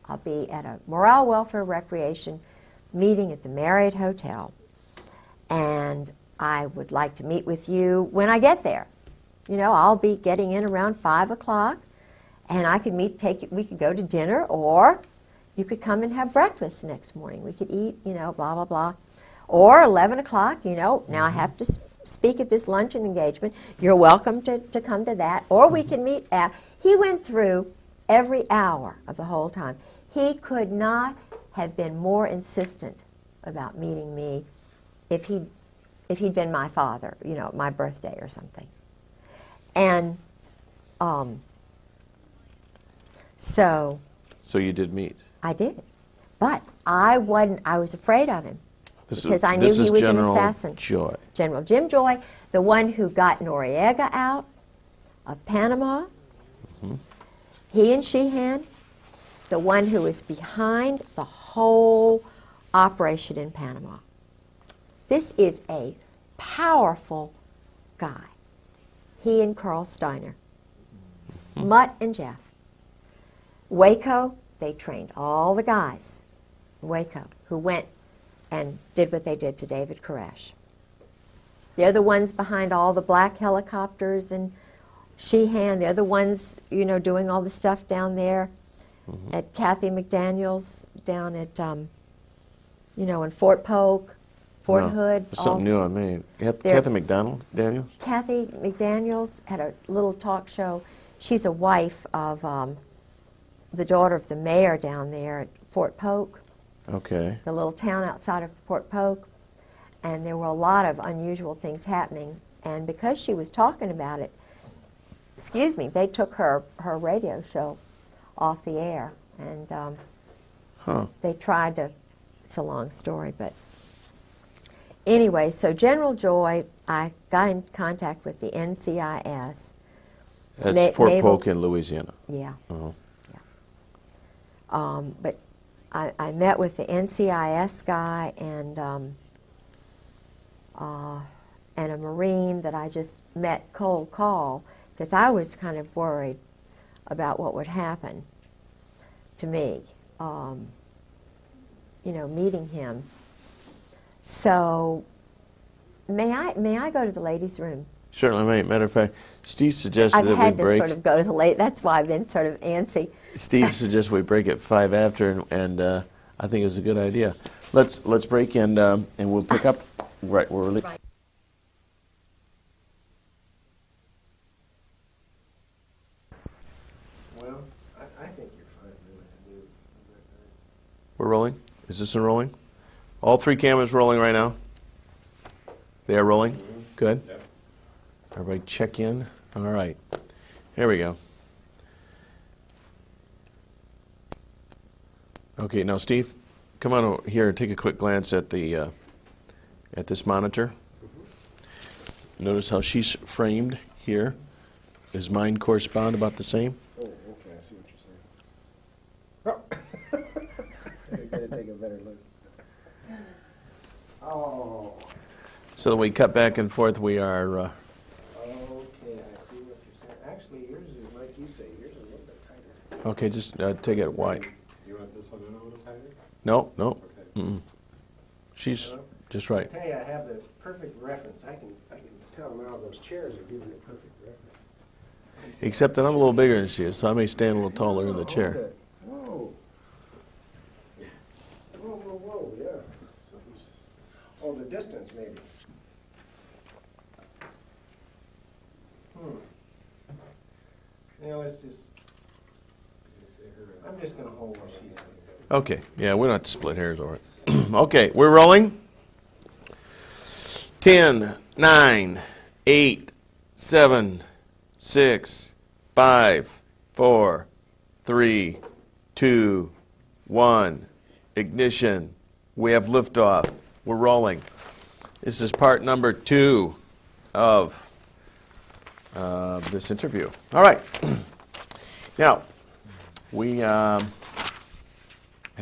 I'll be at a morale, welfare, recreation meeting at the Marriott Hotel, and I would like to meet with you when I get there. I'll be getting in around 5 o'clock, and I could we could go to dinner, or you could come and have breakfast the next morning. We could eat, blah, blah, blah. Or 11 o'clock, now I have to speak at this luncheon engagement. You're welcome to come to that. Or we can meet at, he went through every hour of the whole time. He could not have been more insistent about meeting me if he'd been my father, my birthday or something. And so you did meet. I did, but I was afraid of him because I knew he was an assassin. Joy. General Jim Joy, the one who got Noriega out of Panama. He and Sheehan, the one who was behind the whole operation in Panama. This is a powerful guy. He and Carl Steiner. Mutt and Jeff. Waco, they trained all the guys in Waco who went and did what they did to David Koresh. They're the ones behind all the black helicopters and Sheehan. They're the ones, you know, doing all the stuff down there at Kathy McDaniel's down at, you know, in Fort Polk, Fort Hood. That's something new on me. Kathy McDonald, Daniel? Kathy McDaniel's had a little talk show. She's a wife of the daughter of the mayor down there at Fort Polk. Okay. The little town outside of Fort Polk. And there were a lot of unusual things happening. And because she was talking about it, excuse me, they took her radio show off the air. And they tried to, it's a long story, but anyway, so General Joy, I got in contact with the NCIS. That's Fort Polk in Louisiana. Yeah. Uh-huh. Yeah. But I met with the NCIS guy and a Marine that I just met cold call because I was kind of worried about what would happen to me, you know, meeting him. So may I go to the ladies' room? Certainly. Matter of fact, Steve suggested that we break. I've had to sort of go to the late. That's why I've been sort of antsy. Steve suggests we break at 5 after, and I think it was a good idea. Let's break and we'll pick up right where we're. Right. Well, I think you're fine. We're rolling? Is this one rolling? All three cameras rolling right now? They are rolling? Mm-hmm. Good. Yep. Everybody check in. All right. Here we go. Okay, now Steve, come on over here and take a quick glance at the at this monitor. Mm-hmm. Notice how she's framed here. Does mine correspond about the same? Oh, okay, I see what you're saying. Oh. I gotta take a better look. Oh. So that we cut back and forth, we are. Okay, I see what you're saying. Actually, yours is like you say. Yours is a little bit tighter. Okay, just take it wide. You want this one in a little tighter? No, no. Okay. Mm-mm. She's just right. I tell you, I have the perfect reference. I can tell now those chairs are giving a perfect reference. Except that I'm a little bigger than she is, so I may stand a little taller in the chair. Okay. Whoa. Whoa, yeah. Oh, the distance, maybe. Now let's just, I'm just going to hold what she says. Okay, yeah, we don't have to split hairs over it. Okay, we're rolling. 10, 9, 8, 7, 6, 5, 4, 3, 2, 1. Ignition. We have liftoff. We're rolling. This is part number 2 of this interview. All right. Now, we have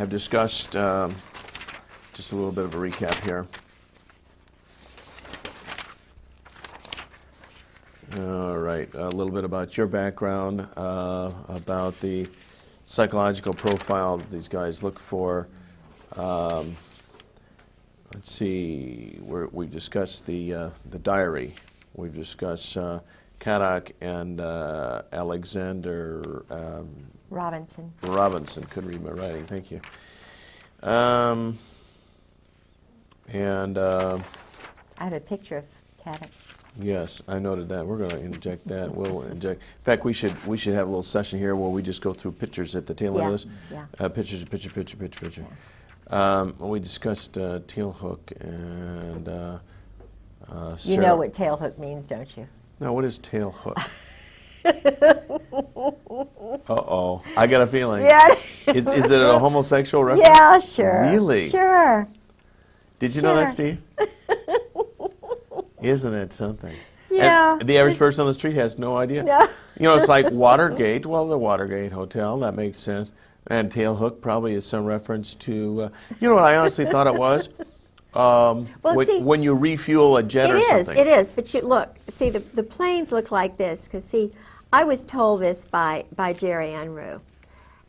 discussed just a little bit of a recap here. All right, a little bit about your background, about the psychological profile that these guys look for. Let's see, we've discussed the diary. We've discussed Kaddock and Alexander Robinson. Couldn't read my writing. Thank you. And I have a picture of Kaddock. yes, I noted that. We're going to inject that. We'll inject. In fact, we should have a little session here where we just go through pictures at the tail end of this. Yeah. Picture. Yeah. We discussed tail hook and. You know what tail hook means, don't you? Now, what is tail hook? Uh-oh. I got a feeling. Yeah. Is it a homosexual reference? Yeah, sure. Really? Sure. Did you know that, Steve? Isn't it something? Yeah. And the average person on the street has no idea. No. You know, it's like Watergate. Well, the Watergate Hotel, that makes sense. And tail hook probably is some reference to, you know what I honestly thought it was? When you refuel a jet or something. It is. But you look, see, the planes look like this. Because, see, I was told this by Jerry Unruh.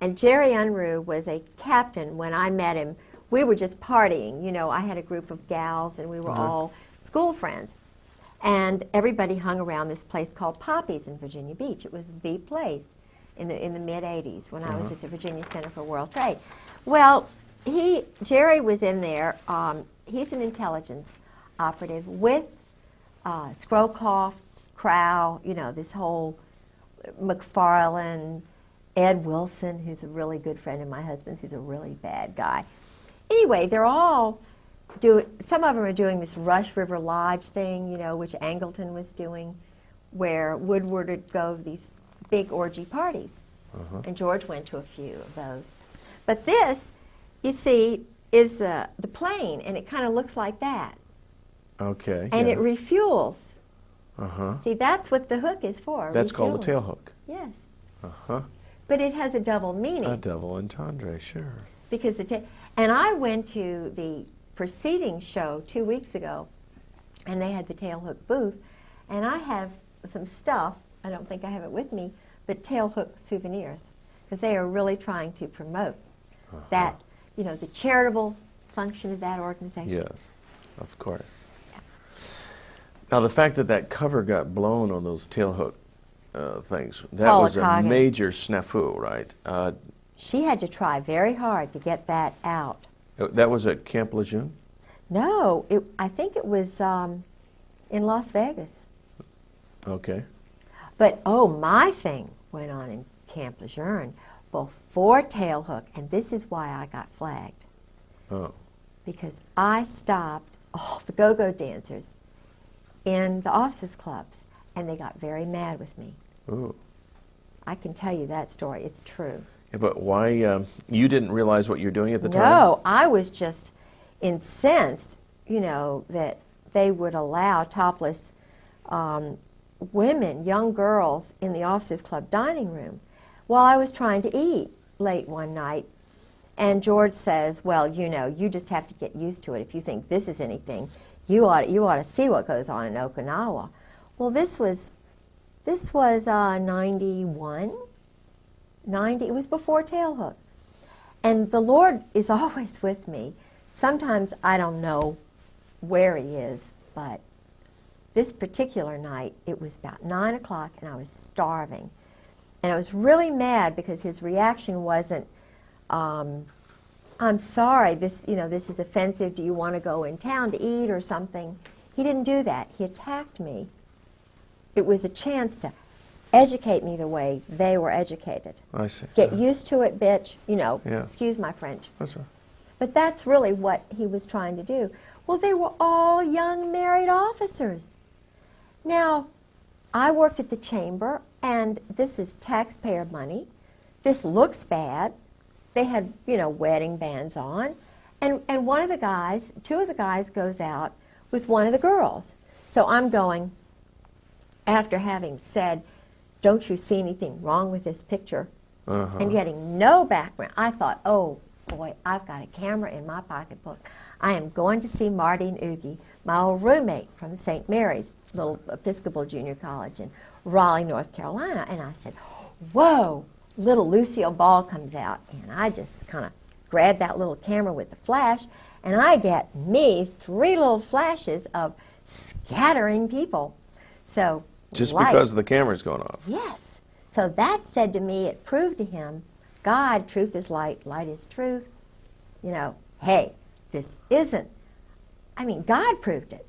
And Jerry Unruh was a captain when I met him. We were just partying. You know, I had a group of gals, and we were all school friends. And everybody hung around this place called Poppy's in Virginia Beach. It was the place in the mid-'80s when I was at the Virginia Center for World Trade. Well, Jerry was in there. He's an intelligence operative with Scrowcroft, Crow, you know, this whole McFarlane, Ed Wilson, who's a really good friend of my husband's, who's a really bad guy. Anyway, they're all some of them are doing this Rush River Lodge thing, you know, which Angleton was doing, where Woodward would go to these big orgy parties. And George went to a few of those. But this, you see, is the plane, and it kind of looks like that. Okay. And yeah. it refuels. Uh-huh. See, that's what the hook is for. That's called the refueling. tail hook. Yes. Uh-huh. But it has a double meaning. A double entendre, sure. Because and I went to the preceding show 2 weeks ago, and they had the tail hook booth, and I have some stuff, I don't think I have it with me, but tail hook souvenirs, because they are really trying to promote that, you know, the charitable function of that organization. Yes, of course. Now, the fact that that cover got blown on those tail hook things, that Paula was a Coggin. major snafu, right? She had to try very hard to get that out. That was at Camp Lejeune? No, I think it was in Las Vegas. Okay. But, oh, my thing went on in Camp Lejeune before tail hook, and this is why I got flagged. Oh. Because I stopped all the go-go dancers in the officers' clubs, and they got very mad with me. Ooh. I can tell you that story. It's true. Yeah, but why, you didn't realize what you're doing at the time? No, I was just incensed, you know, that they would allow topless women, young girls, in the officers' club dining room while I was trying to eat late one night. And George says, well, you know, you just have to get used to it. If you think this is anything, you ought to see what goes on in Okinawa. Well, this was 91, 90. It was before tail hook. And the Lord is always with me. Sometimes I don't know where he is, but this particular night, it was about 9 o'clock, and I was starving. And I was really mad because his reaction wasn't, I'm sorry, this is offensive. Do you want to go in town to eat or something? He didn't do that. He attacked me. It was a chance to educate me the way they were educated. I see. Get used to it, bitch. You know, Yeah. Excuse my French. That's right. But that's really what he was trying to do. Well, they were all young married officers. Now, I worked at the chamber, and this is taxpayer money. This looks bad. They had, you know, wedding bands on. And one of the guys, two of the guys goes out with one of the girls. So I'm going, after having said, don't you see anything wrong with this picture? And getting no background. I thought, oh, boy, I've got a camera in my pocketbook. I am going to see Marty and Oogie, my old roommate from St. Mary's, little Episcopal Junior College in Raleigh, North Carolina. And I said, whoa, little Lucille Ball comes out. And I just kind of grabbed that little camera with the flash, and I get me 3 little flashes of scattering people. So Just light. because the camera's going off? Yes. So that said to me, it proved to him, God, truth is light, light is truth. You know, hey, this isn't. I mean, God proved it.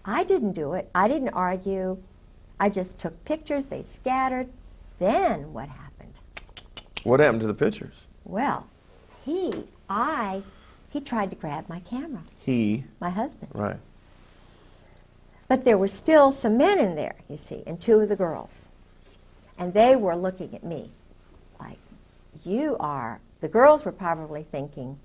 I didn't do it. I didn't argue. I just took pictures. They scattered. Then what happened? What happened to the pictures? Well, he tried to grab my camera. He? My husband. Right. But there were still some men in there, you see, and 2 of the girls. And they were looking at me like, you are, the girls were probably thinking,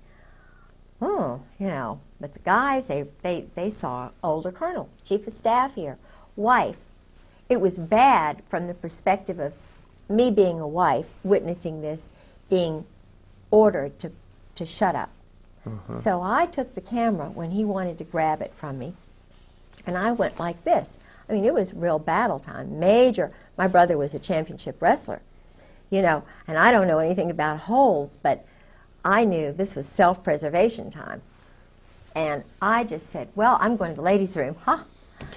oh, you know, but the guys, they saw older colonel, chief of staff here, wife. It was bad from the perspective of me being a wife, witnessing this, being ordered to shut up. So I took the camera when he wanted to grab it from me, and I went like this. I mean, it was real battle time, major. My brother was a championship wrestler. you know, and I don't know anything about holes, but I knew this was self-preservation time. And I just said, well, I'm going to the ladies' room, huh?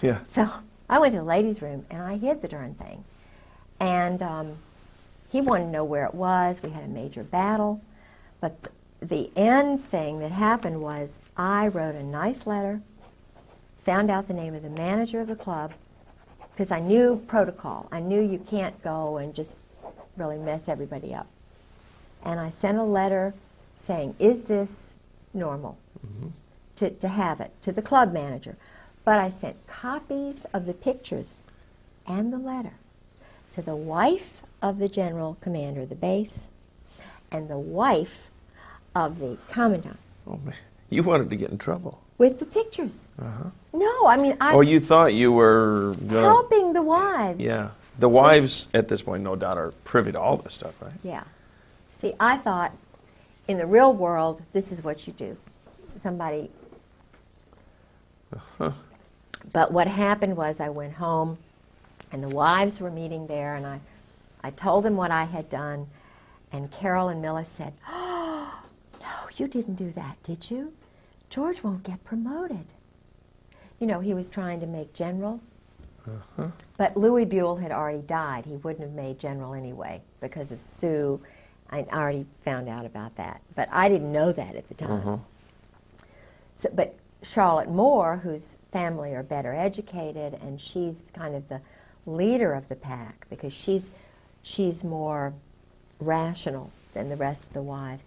Yeah. So I went to the ladies' room, and I hid the darn thing. And he wanted to know where it was. We had a major battle. But the end thing that happened was I wrote a nice letter, found out the name of the manager of the club, because I knew protocol. I knew you can't go and just really mess everybody up. And I sent a letter saying, is this normal to have it, to the club manager? But I sent copies of the pictures and the letter to the wife of the general commander of the base and the wife of the commandant. Oh, man. You wanted to get in trouble. With the pictures. Uh-huh. No, I mean, Oh, you thought you were gonna... helping the wives. Yeah. The wives, at this point, no doubt, are privy to all this stuff, right? Yeah. See, I thought in the real world, this is what you do. Somebody... But what happened was I went home, and the wives were meeting there, and I told them what I had done, and Carol and Milla said, oh, no, you didn't do that, did you? George won't get promoted. You know, he was trying to make general. But Louis Buell had already died. He wouldn't have made general anyway because of Sue. I already found out about that. But I didn't know that at the time. So, but Charlotte Moore, whose family are better educated, and she's kind of the leader of the pack because she's more rational than the rest of the wives.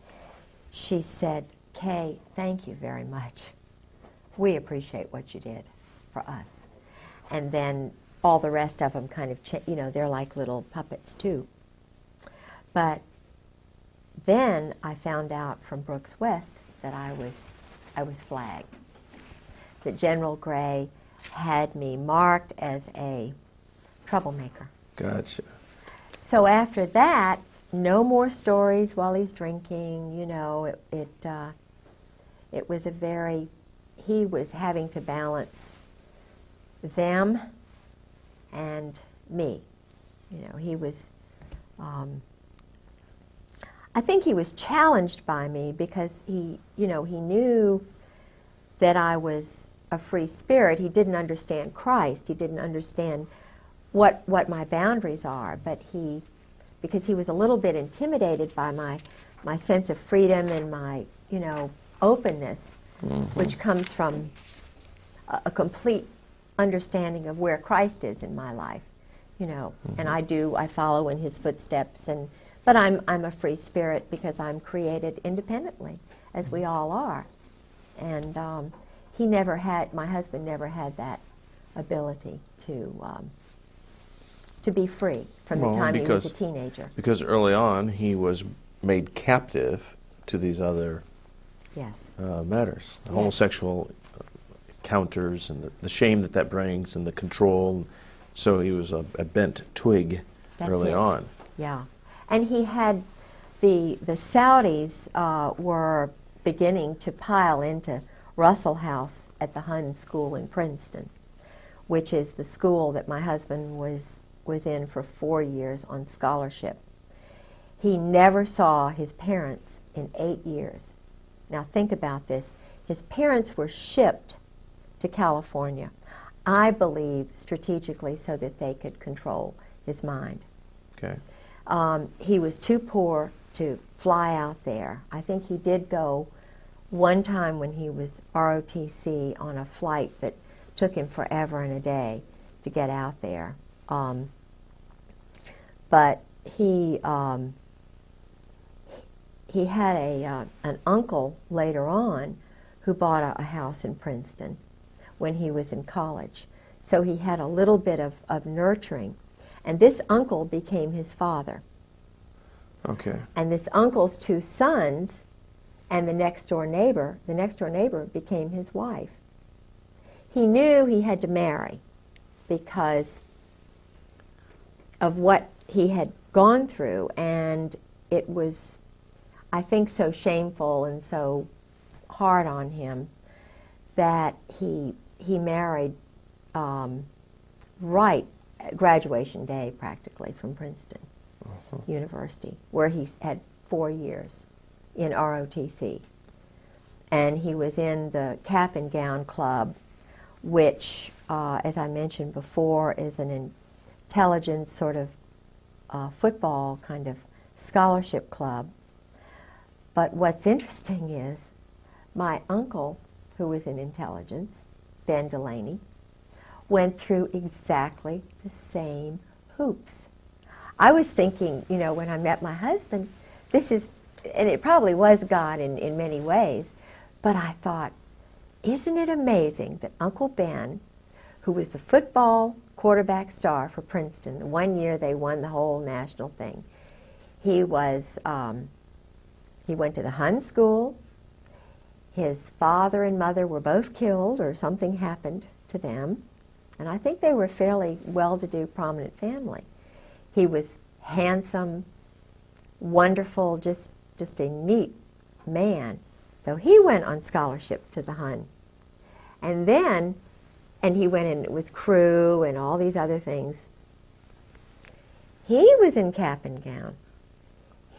She said, Kay, thank you very much. We appreciate what you did for us. And then all the rest of them kind of, you know, they're like little puppets too. But then I found out from Brooks West that I was flagged. That General Gray had me marked as a troublemaker. Gotcha. So after that, no more stories while he's drinking. You know, it was a very, he was having to balance them and me. You know, he was, I think he was challenged by me because he, you know, he knew that I was a free spirit. He didn't understand Christ. He didn't understand what my boundaries are, but he, because he was a little bit intimidated by my sense of freedom and my, you know, openness, which comes from a complete understanding of where Christ is in my life, you know, and I follow in his footsteps, but I'm a free spirit because I'm created independently, as we all are, and he never had, my husband never had that ability to be free from the time he was a teenager. Because early on he was made captive to these other matters, the homosexual encounters and the shame that brings and the control. So he was a bent twig early on. Yeah, and he had the Saudis were beginning to pile into Russell House at the Hun School in Princeton, which is the school that my husband was in for 4 years on scholarship. He never saw his parents in 8 years. Now think about this. His parents were shipped to California, I believe strategically so that they could control his mind. Okay. He was too poor to fly out there. I think he did go one time when he was ROTC on a flight that took him forever and a day to get out there. But he had an uncle later on who bought a house in Princeton when he was in college. So he had a little bit of nurturing. And this uncle became his father. Okay. And this uncle's 2 sons and the next door neighbor became his wife. He knew he had to marry because of what he had gone through, and it was, I think, so shameful and so hard on him that he married right at graduation day, practically, from Princeton. University, where he had 4 years in ROTC. And he was in the Cap and Gown Club, which, as I mentioned before, is an intelligence sort of football kind of scholarship club. But what's interesting is my uncle, who was in intelligence, Ben Delaney, went through exactly the same hoops. I was thinking, you know, when I met my husband, this is, and it probably was God in many ways, but I thought, isn't it amazing that Uncle Ben, who was the football quarterback star for Princeton, the 1 year they won the whole national thing, he was, he went to the Hun school. His father and mother were both killed or something happened to them. And I think they were a fairly well-to-do, prominent family. He was handsome, wonderful, just a neat man. So he went on scholarship to the Hun. And then, and he went in, it was crew and all these other things. He was in Cap and Gown.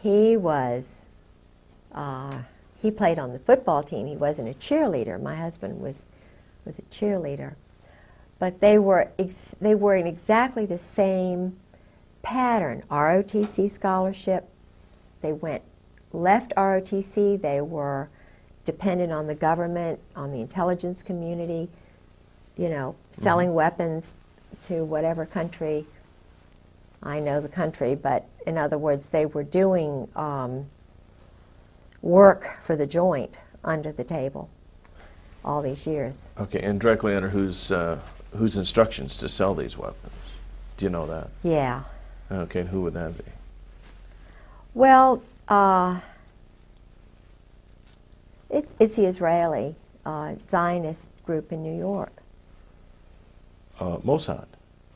He was, he played on the football team. He wasn't a cheerleader. My husband was a cheerleader. But they were in exactly the same pattern. ROTC scholarship. They left ROTC. They were dependent on the government, on the intelligence community, you know, selling weapons to whatever country. I know the country, but in other words, they were doing work for the joint under the table all these years. Okay, and directly under whose instructions to sell these weapons? Do you know that? Yeah. Okay, and who would that be? Well, it's the Israeli Zionist group in New York. Mossad?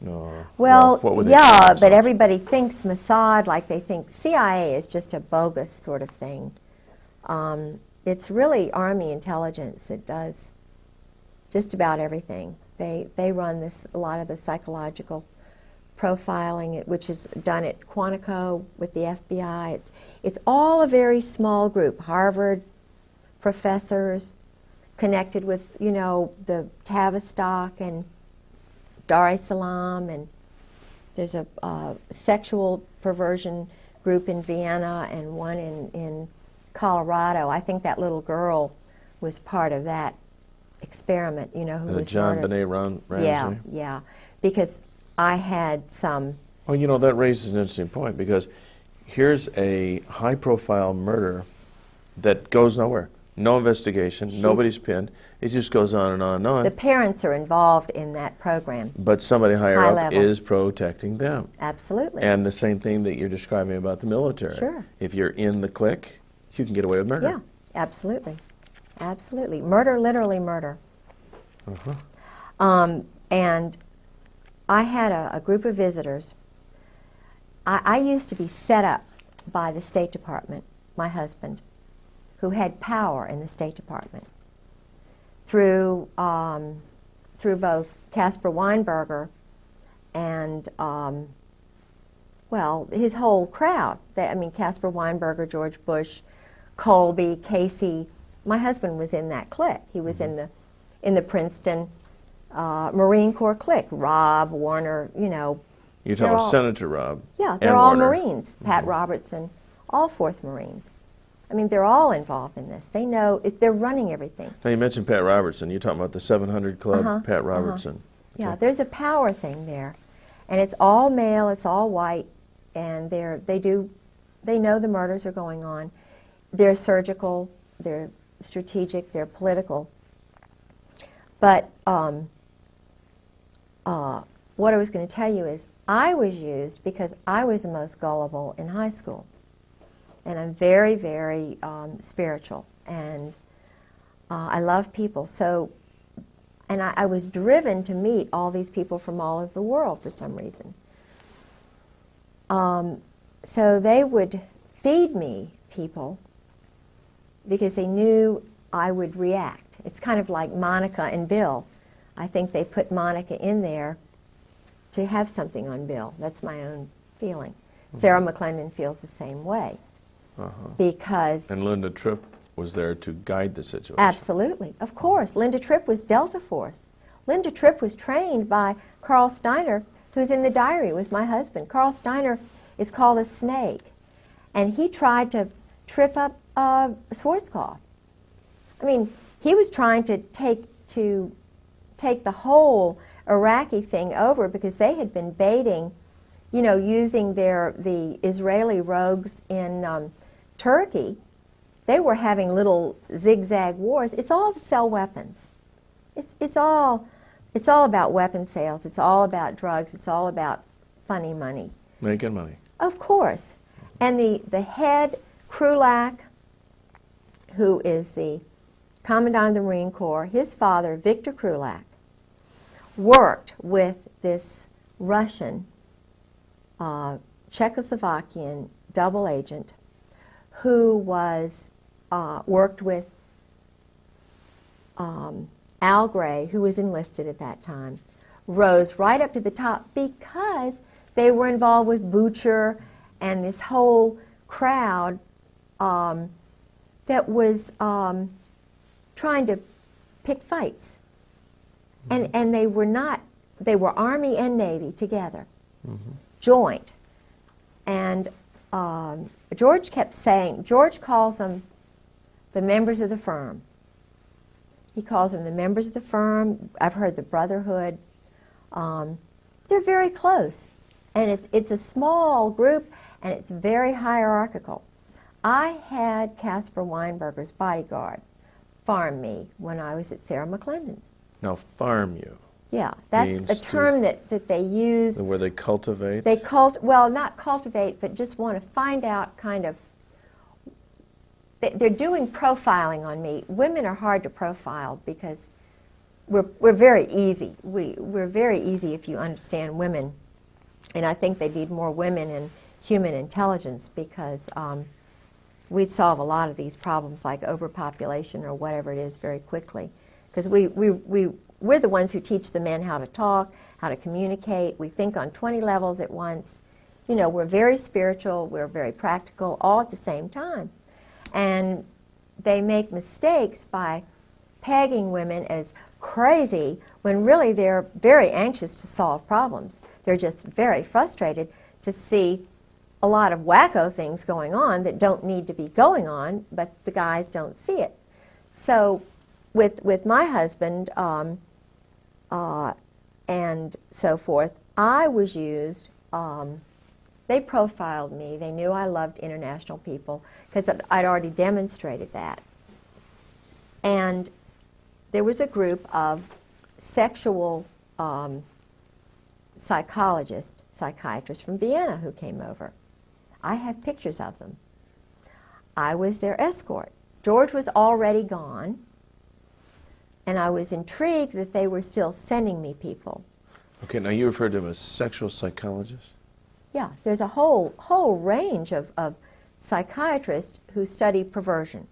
No. Well, what would they yeah, call but themselves? everybody thinks Mossad, like they think CIA is just a bogus sort of thing. It's really Army intelligence that does just about everything. They run a lot of the psychological profiling, which is done at Quantico with the FBI. It's all a very small group. Harvard professors connected with, you know, the Tavistock and Dar es Salaam, and there's a sexual perversion group in Vienna and one in Colorado. I think that little girl was part of that experiment, you know, who was John murdered. Benet Ramsey? Yeah, yeah, because I had some... Well, you know, that raises an interesting point, because here's a high-profile murder that goes nowhere. No investigation, nobody's pinned. It just goes on and on and on. The parents are involved in that program. But somebody higher High up level. is protecting them. Absolutely. And the same thing that you're describing about the military. Sure. If you're in the clique, you can get away with murder. Yeah, absolutely. Absolutely. Murder, literally murder. And I had a group of visitors. I used to be set up by the State Department, my husband, who had power in the State Department through both Caspar Weinberger and, well, his whole crowd. I mean, Caspar Weinberger, George Bush, Colby, Casey. My husband was in that clique. He was in the Princeton Marine Corps clique. Rob, Warner, you know. You're talking about Senator Rob. Yeah, and they're all Warner. Marines. Pat Robertson, all 4th Marines. I mean, they're all involved in this. They know, they're running everything. Now, you mentioned Pat Robertson. You're talking about the 700 Club, Pat Robertson. Yeah, Okay. there's a power thing there. And it's all male, it's all white, and they know the murders are going on. They're surgical, they're strategic, they're political. But what I was going to tell you is I was used because I was the most gullible in high school. And I'm very, very spiritual, and I love people. So, and I was driven to meet all these people from all over the world for some reason. So they would feed me people because they knew I would react. It's kind of like Monica and Bill. I think they put Monica in there to have something on Bill. That's my own feeling. Sarah McClendon feels the same way because And Linda Tripp was there to guide the situation. absolutely, of course, Linda Tripp was Delta Force. Linda Tripp was trained by Carl Steiner, who's in the diary with my husband. Carl Steiner is called a snake, and he tried to trip up Schwarzkopf. I mean, he was trying to take the whole Iraqi thing over because they had been baiting, you know, using the Israeli rogues in Turkey. They were having little zigzag wars. It's all to sell weapons. It's all about weapon sales. It's all about drugs. It's all about funny money. Making money. Of course. And the head Krulak, who is the Commandant of the Marine Corps, his father, Victor Krulak, worked with this Russian, Czechoslovakian double agent who was worked with Al Gray, who was enlisted at that time, rose right up to the top because they were involved with Butcher and this whole crowd that was trying to pick fights. And they were not, they were Army and Navy together, joint. And George kept saying, George calls them the members of the firm. He calls them the members of the firm. I've heard the brotherhood. They're very close. And it's a small group, and it's very hierarchical. I had Caspar Weinberger's bodyguard farm me when I was at Sarah McClendon's. Now, farm you. Yeah, that's means a term that they use. Where they cultivate? They well, not cultivate, but just want to find out kind of. They're doing profiling on me. Women are hard to profile because we're very easy. We're very easy if you understand women. And I think they need more women in human intelligence because we'd solve a lot of these problems like overpopulation or whatever it is very quickly. Because we're the ones who teach the men how to talk, how to communicate. We think on 20 levels at once. You know, we're very spiritual, we're very practical, all at the same time. And they make mistakes by pegging women as crazy when really they're very anxious to solve problems. They're just very frustrated to see a lot of wacko things going on that don't need to be going on, but the guys don't see it. So with my husband and so forth, I was used. They profiled me. They knew I loved international people because I'd already demonstrated that. And there was a group of sexual psychiatrists from Vienna who came over. I have pictures of them. I was their escort. George was already gone, and I was intrigued that they were still sending me people. Okay, now you referred to them as sexual psychologists? Yeah, there's a whole range of psychiatrists who study perversion,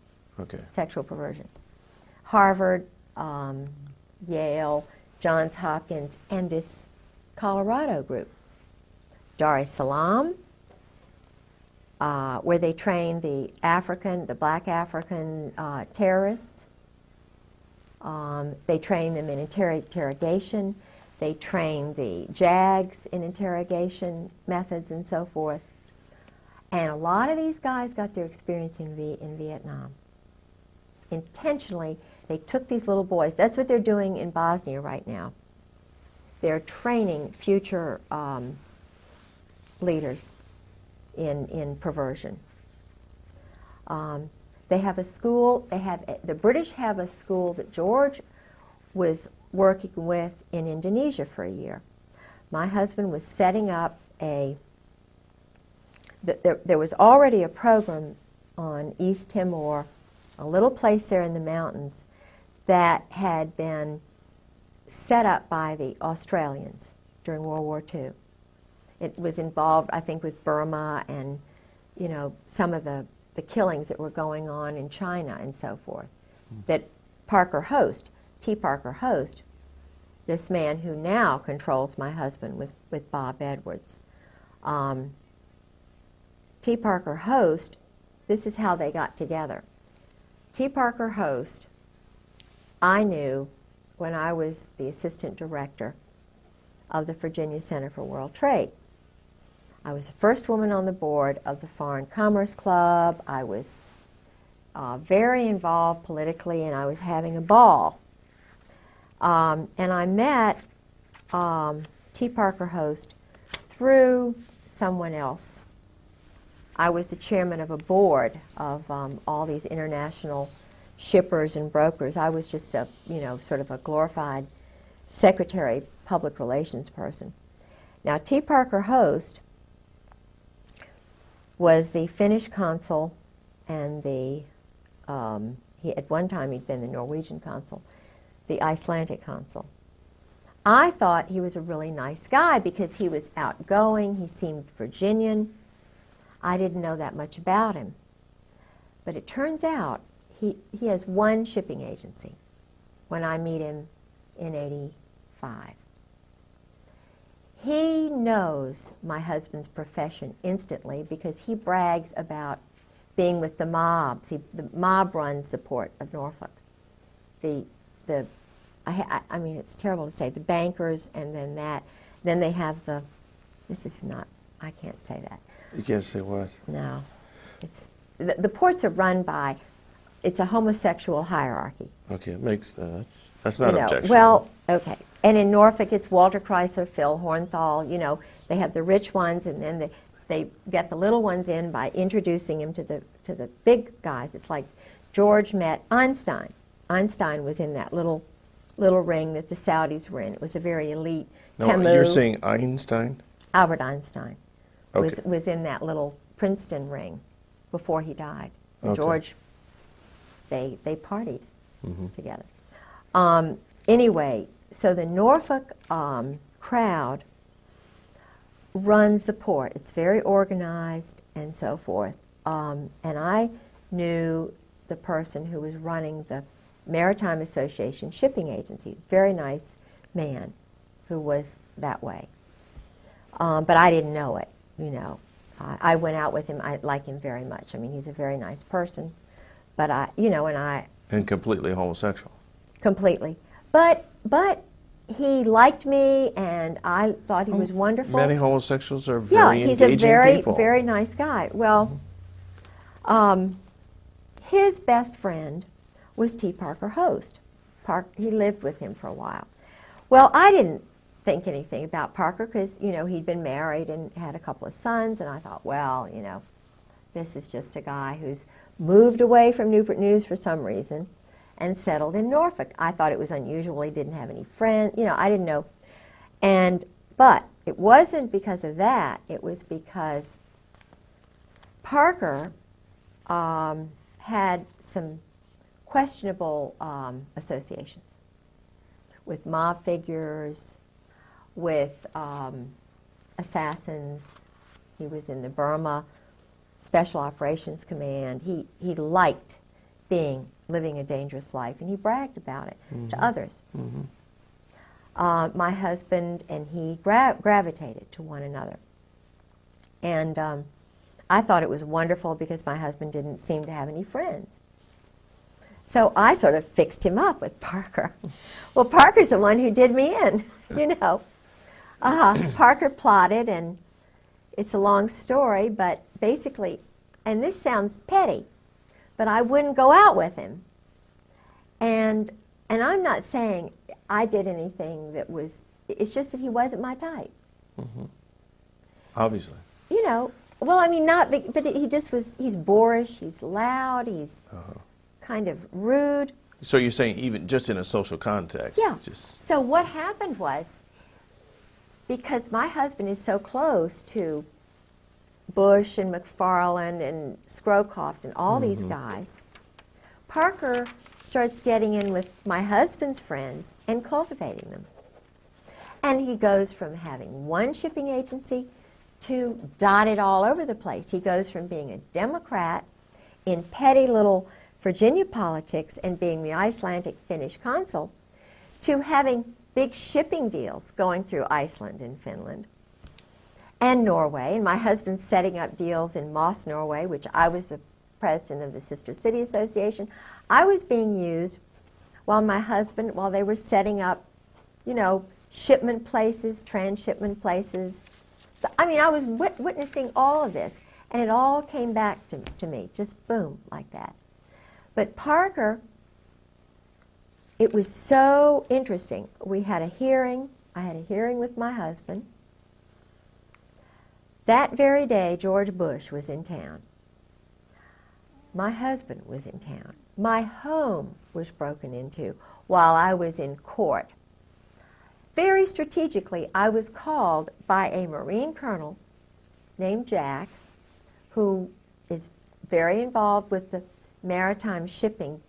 sexual perversion. Harvard, Yale, Johns Hopkins, and this Colorado group. Dar es Salaam, where they train the black African terrorists. They train them in interrogation. They train the JAGs in interrogation methods and so forth. And a lot of these guys got their experience in Vietnam. Intentionally, they took these little boys. That's what they're doing in Bosnia right now. They're training future leaders in perversion. They have a school. The British have a school that George was working with in Indonesia for a year. My husband was setting up there was already a program on East Timor, a little place there in the mountains, that had been set up by the Australians during World War II. It was involved, I think, with Burma and, you know, some of the killings that were going on in China and so forth. That T. Parker Host, this man who now controls my husband with Bob Edwards, T. Parker Host, this is how they got together. T. Parker Host, I knew when I was the assistant director of the Virginia Center for World Trade. I was the first woman on the board of the Foreign Commerce Club. I was very involved politically, and I was having a ball. And I met T. Parker Host through someone else. I was the chairman of a board of all these international shippers and brokers. I was just a, sort of a glorified secretary, public relations person. Now, T. Parker Host was the Finnish consul, and at one time he'd been the Norwegian consul, the Icelandic consul. I thought he was a really nice guy because he was outgoing, he seemed Virginian. I didn't know that much about him. But it turns out he has one shipping agency when I meet him in '85. He knows my husband's profession instantly because he brags about being with the mobs. The mob runs the port of Norfolk. I mean, it's terrible to say, the bankers, and then they have I can't say that. You can't say what? No. The ports are run by, it's a homosexual hierarchy. Okay, it makes, that's not objectionable. Well, okay. And in Norfolk, it's Walter Chrysler, Phil Hornthal, they have the rich ones, and then they get the little ones in by introducing them to the big guys. It's like George met Einstein. Einstein was in that little ring that the Saudis were in. It was a very elite. No, Camus, you're saying Einstein? Albert Einstein Okay. was in that little Princeton ring before he died. And Okay. George, they partied together. Anyway, so the Norfolk crowd runs the port. It's very organized and so forth. And I knew the person who was running the Maritime Association shipping agency, very nice man who was that way. But I didn't know it, I went out with him. I like him very much. I mean, he's a very nice person. But And completely homosexual. Completely. But he liked me, and I thought he was wonderful. Many homosexuals are very he's engaging a very, people. very nice guy. Well, his best friend was T. Parker Host. He lived with him for a while. Well, I didn't think anything about Parker because, he'd been married and had a couple of sons, and I thought, well, this is just a guy who's moved away from Newport News for some reason and settled in Norfolk. I thought it was unusual. He didn't have any friends. I didn't know. But it wasn't because of that. It was because Parker had some questionable associations with mob figures, with assassins. He was in the Burma Special Operations Command. He liked living a dangerous life, and he bragged about it to others. My husband and he gravitated to one another. And I thought it was wonderful because my husband didn't seem to have any friends. So I sort of fixed him up with Parker. Well, Parker's the one who did me in, Parker plotted, and it's a long story, but basically, and this sounds petty, but I wouldn't go out with him. And I'm not saying I did anything that was, it's just that he wasn't my type. Obviously. Well, I mean, but he just was, he's boorish, he's loud, he's kind of rude. So you're saying even just in a social context? Yeah. So what happened was, because my husband is so close to Bush and McFarland and Scrowcroft and all these guys, Parker starts getting in with my husband's friends and cultivating them. And he goes from having one shipping agency to dotted all over the place. He goes from being a Democrat in petty little Virginia politics and being the Icelandic Finnish consul to having big shipping deals going through Iceland and Finland. and Norway. And my husband's setting up deals in Moss, Norway, which I was the president of the Sister City Association. I was being used while they were setting up, you know, shipment places, transshipment places. I mean, I was witnessing all of this, and it all came back to me, just boom, like that. But Parker, it was so interesting. We had a hearing. I had a hearing with my husband. That very day, George Bush was in town. My husband was in town. My home was broken into while I was in court. Very strategically, I was called by a Marine colonel named Jack, who is very involved with the maritime shipping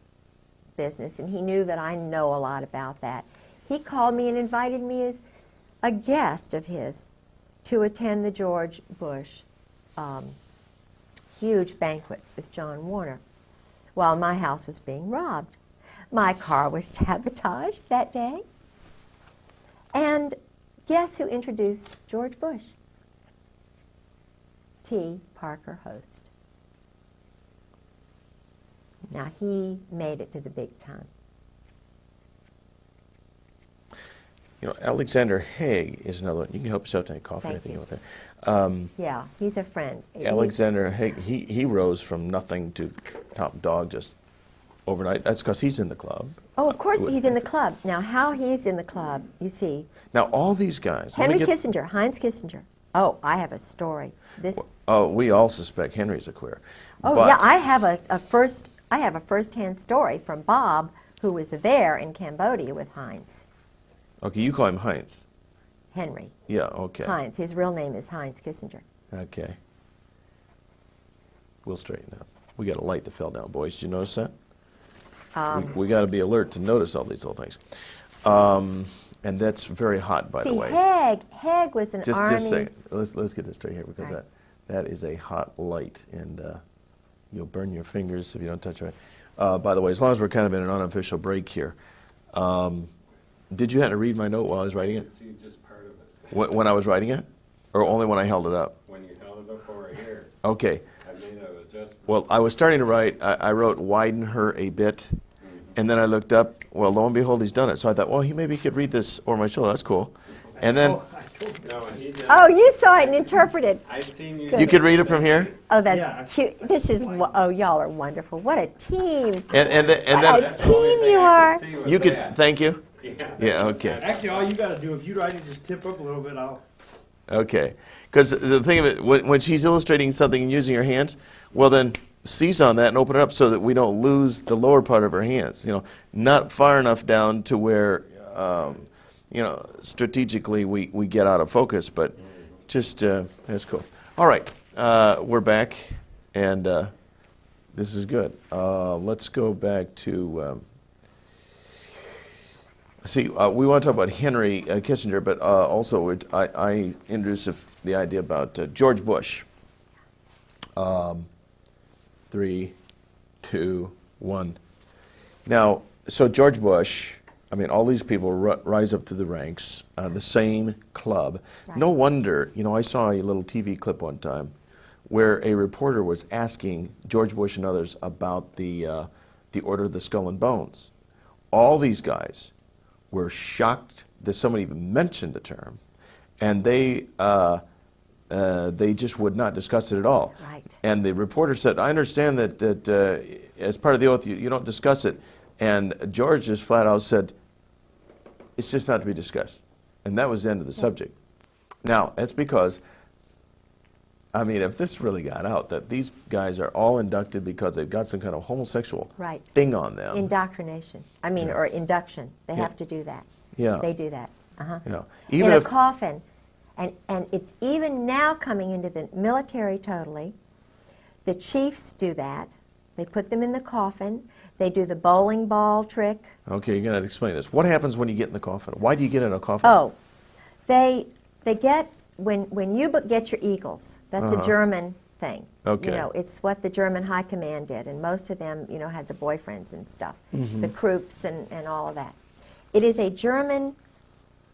business, and he knew that I know a lot about that. He called me and invited me as a guest of his to attend the George Bush huge banquet with John Warner while my house was being robbed. My car was sabotaged that day. And guess who introduced George Bush? T. Parker Host. Now, he made it to the big time. You know, Alexander Haig is another one. You can help yourself to any coffee or Thank anything you. out there. Yeah, he's a friend. Alexander Haig, he rose from nothing to top dog just overnight. That's because he's in the club. Oh, of course he's in the club. Now, how he's in the club, you see. Now, all these guys. Henry Kissinger, Heinz Kissinger. Oh, I have a story. Oh, we all suspect Henry's a queer. Oh, but yeah, I have a first-hand story from Bob, who was there in Cambodia with Heinz. Okay, you call him Heinz. Henry. Yeah, okay. Heinz. His real name is Heinz Kissinger. Okay. We'll straighten up. We got a light that fell down, boys. Did you notice that? We got to be alert to notice all these little things. And that's very hot, by the way. Haig was an army. Just a second. Let's get this straight here, because Right. that is a hot light, and you'll burn your fingers if you don't touch it. By the way, as long as we're kind of in an unofficial break here, did you have to read my note while I was writing it? See just part of it. When I was writing it? Or only when I held it up? When you held it up over here, Okay. I made an adjustment. Well, I was starting to write. I wrote, widen her a bit. And then I looked up. Well, lo and behold, he's done it. So I thought, well, maybe he could read this over my shoulder. That's cool. And then No, and he did. Oh, you saw it and interpreted. I've seen you. you could read it from here. Oh, that's cute. This is, y'all are wonderful. What a team. And What then a team you are. you could. Thank you. Yeah. Yeah. Okay. Actually, all you got to do, if you write it, just tip up a little bit, Okay. Because the thing of it, when she's illustrating something and using her hands, well then seize on that and open it up so that we don't lose the lower part of her hands. You know, not far enough down to where, you know, strategically we get out of focus, but just that's cool. All right, we're back, and this is good. Let's go back to. See, we want to talk about Henry Kissinger, but also I introduced the idea about George Bush. 3, 2, 1. Now, so George Bush, I mean, all these people rise up through the ranks, the same club. Right. No wonder, you know, I saw a little TV clip one time where a reporter was asking George Bush and others about the Order of the Skull and Bones. All these guys were shocked that somebody even mentioned the term, and they just would not discuss it at all. Right. And the reporter said, I understand that as part of the oath you don't discuss it. And George just flat out said, it's just not to be discussed. And that was the end of the subject. Now, that's because, I mean, if this really got out, that these guys are all inducted because they've got some kind of homosexual Right. thing on them. Indoctrination. I mean, or induction. They Yeah. have to do that. Yeah. They do that. Yeah. In Even a if, coffin. And it's even now coming into the military totally. The chiefs do that. They put them in the coffin. They do the bowling ball trick. okay, you're going to explain this. What happens when you get in the coffin? Why do you get in a coffin? Oh, they get, when you get your eagles, that's a German thing. Okay. You know, it's what the German high command did, and most of them, you know, had the boyfriends and stuff, the Krupps and all of that. It is a German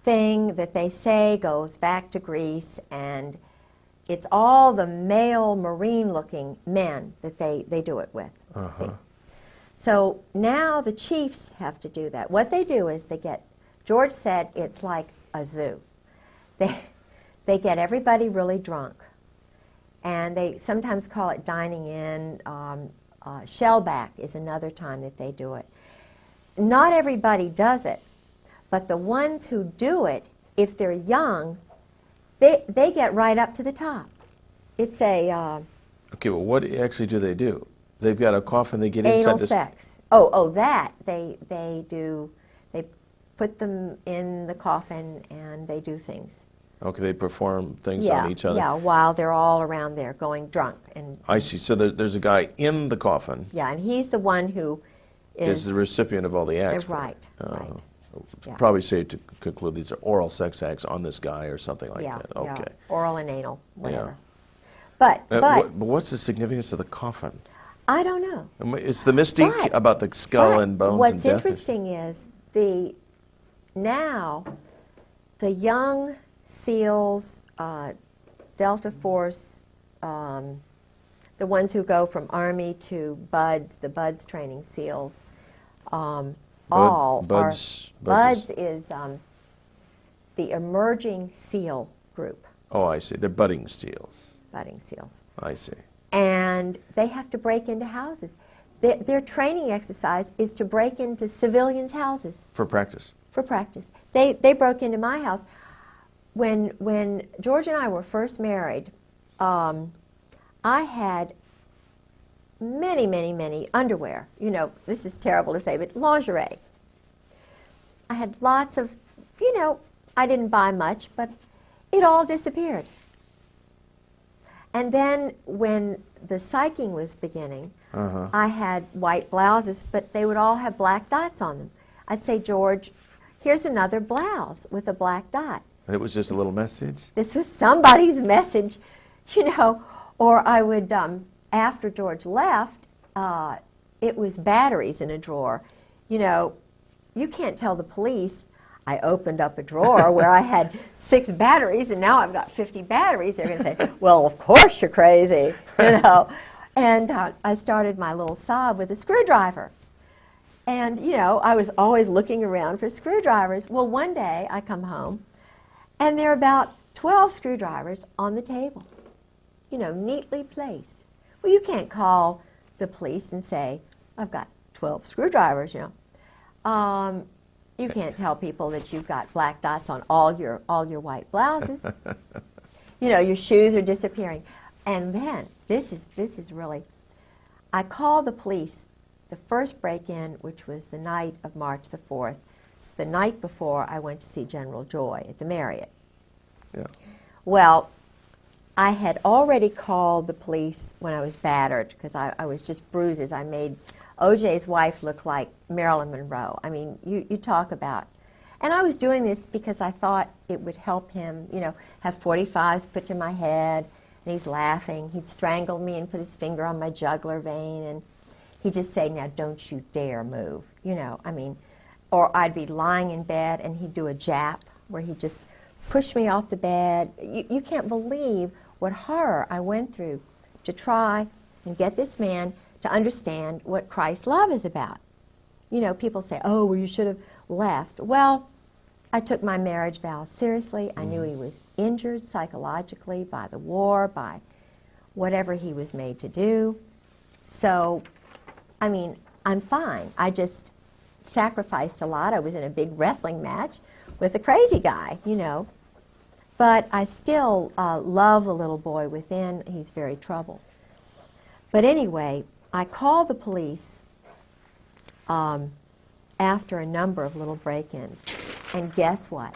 thing that they say goes back to Greece, and it's all the male Marine-looking men that they do it with. See? So now the chiefs have to do that. What they do is they get, George said it's like a zoo. They get everybody really drunk. And they sometimes call it dining in. Shellback is another time that they do it. Not everybody does it, but the ones who do it, if they're young, they get right up to the top. It's a... Okay, well, what actually do they do? They've got a coffin, they get anal inside this... sex. Oh, that. They put them in the coffin and they do things. Okay, they perform things on each other. Yeah, while they're all around there going drunk. I see. So there's a guy in the coffin. Yeah, and he's the one who is the recipient of all the acts. Right, right. Yeah. Probably safe to conclude these are oral sex acts on this guy or something like that. Okay. Yeah, oral and anal, whatever. Yeah. But what's the significance of the coffin? I don't know. It's the mystique about the skull and bones what's and death. What's interesting is now the young SEALs, Delta Force, the ones who go from Army to BUDS, the BUDS training SEALs, BUDS is the emerging SEAL group. Oh, I see. They're budding SEALs. Budding SEALs. I see. And they have to break into houses. Their training exercise is to break into civilians' houses. For practice. For practice. They broke into my house. When George and I were first married, I had many underwear. You know, this is terrible to say, but lingerie. I had lots of, I didn't buy much, but it all disappeared. And then when the psyching was beginning, I had white blouses, but they would all have black dots on them. I'd say, George, here's another blouse with a black dot. It was just a little message? This was somebody's message, Or I would, after George left, it was batteries in a drawer. You can't tell the police I opened up a drawer where I had 6 batteries and now I've got 50 batteries. They're going to say, well, of course you're crazy, And I started my little sob with a screwdriver. And, I was always looking around for screwdrivers. Well, one day I come home and there are about 12 screwdrivers on the table, neatly placed. Well, you can't call the police and say, I've got 12 screwdrivers, You can't tell people that you've got black dots on all your white blouses. Your shoes are disappearing. And then, this is really, I called the police the first break-in, which was the night of March the 4th, the night before I went to see General Joy at the Marriott. Yeah. Well, I had already called the police when I was battered because I was just bruises. I made O.J.'s wife look like Marilyn Monroe. I mean, you talk about. And I was doing this because I thought it would help him, have 45s put to my head, and he's laughing. He'd strangle me and put his finger on my jugular vein, and he'd just say, now don't you dare move, Or I'd be lying in bed, and he'd do a jap where he'd just push me off the bed. You can't believe what horror I went through to try and get this man to understand what Christ's love is about. People say, oh, well, you should have left. Well, I took my marriage vows seriously. I knew he was injured psychologically by the war, by whatever he was made to do. So, I'm fine. I just sacrificed a lot. I was in a big wrestling match with a crazy guy, But I still love the little boy within. He's very troubled. But anyway, I called the police after a number of little break-ins. And guess what?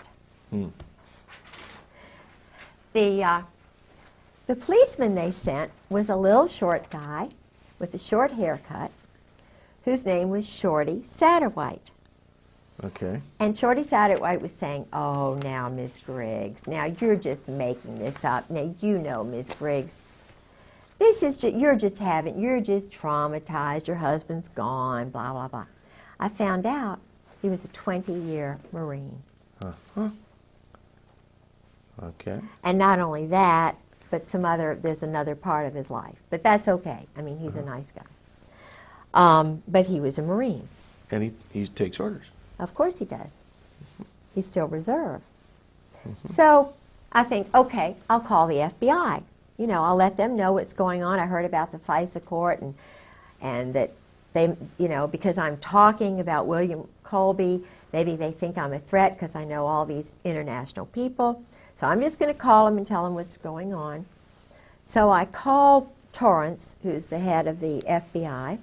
The policeman they sent was a little short guy with a short haircut whose name was Shorty Satterwhite. Okay. And Shorty Satterwhite was saying, oh, now, Miss Griggs, now you're just making this up. Now, Miss Griggs, this is you're just traumatized. Your husband's gone, blah, blah, blah. I found out he was a 20-year Marine. Okay. And not only that, but there's another part of his life. But that's okay. I mean, he's a nice guy. But he was a Marine. And he takes orders. Of course he does. He's still reserve. So I think, okay, I'll call the FBI. You know, I'll let them know what's going on. I heard about the FISA court and that they, you know, because I'm talking about William Colby, maybe they think I'm a threat because I know all these international people. So I'm just going to call them and tell them what's going on. So I called Torrance, who's the head of the FBI,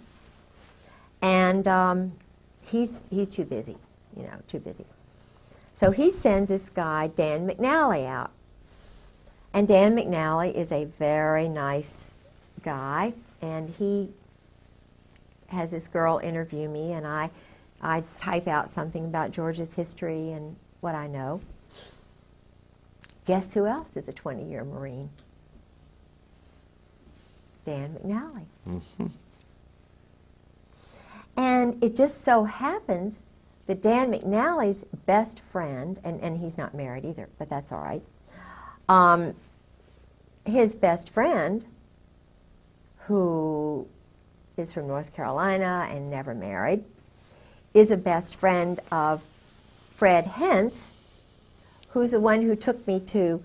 and he's too busy, you know, too busy. So he sends this guy, Dan McNally, out. And Dan McNally is a very nice guy, and he has this girl interview me, and I type out something about Georgia's history and what I know. Guess who else is a 20-year Marine? Dan McNally. And it just so happens that Dan McNally's best friend, and he's not married either, but that's all right, his best friend, who is from North Carolina and never married, is a best friend of Fred Hentz, who's the one who took me to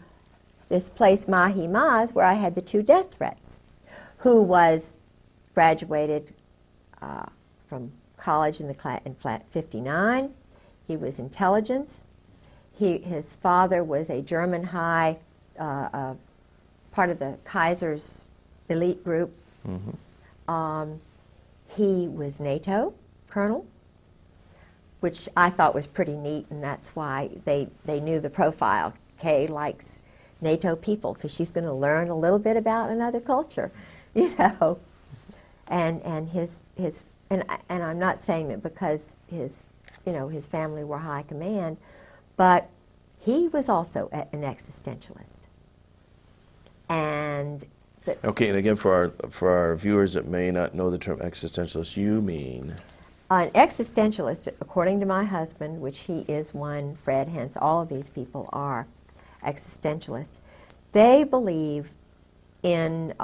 this place, Mahi Maz, where I had the 2 death threats, who was graduated from college in flat 59. He was intelligence. His father was a German high, part of the Kaiser's elite group. He was NATO colonel, which I thought was pretty neat, and that's why they knew the profile. Kay likes NATO people because she's going to learn a little bit about another culture, you know. And I'm not saying that because his family were high command, but he was also an existentialist. And okay, and again, for our viewers that may not know the term existentialist, you mean? An existentialist, according to my husband, which he is one, Fred Hentz, all of these people are existentialists. They believe in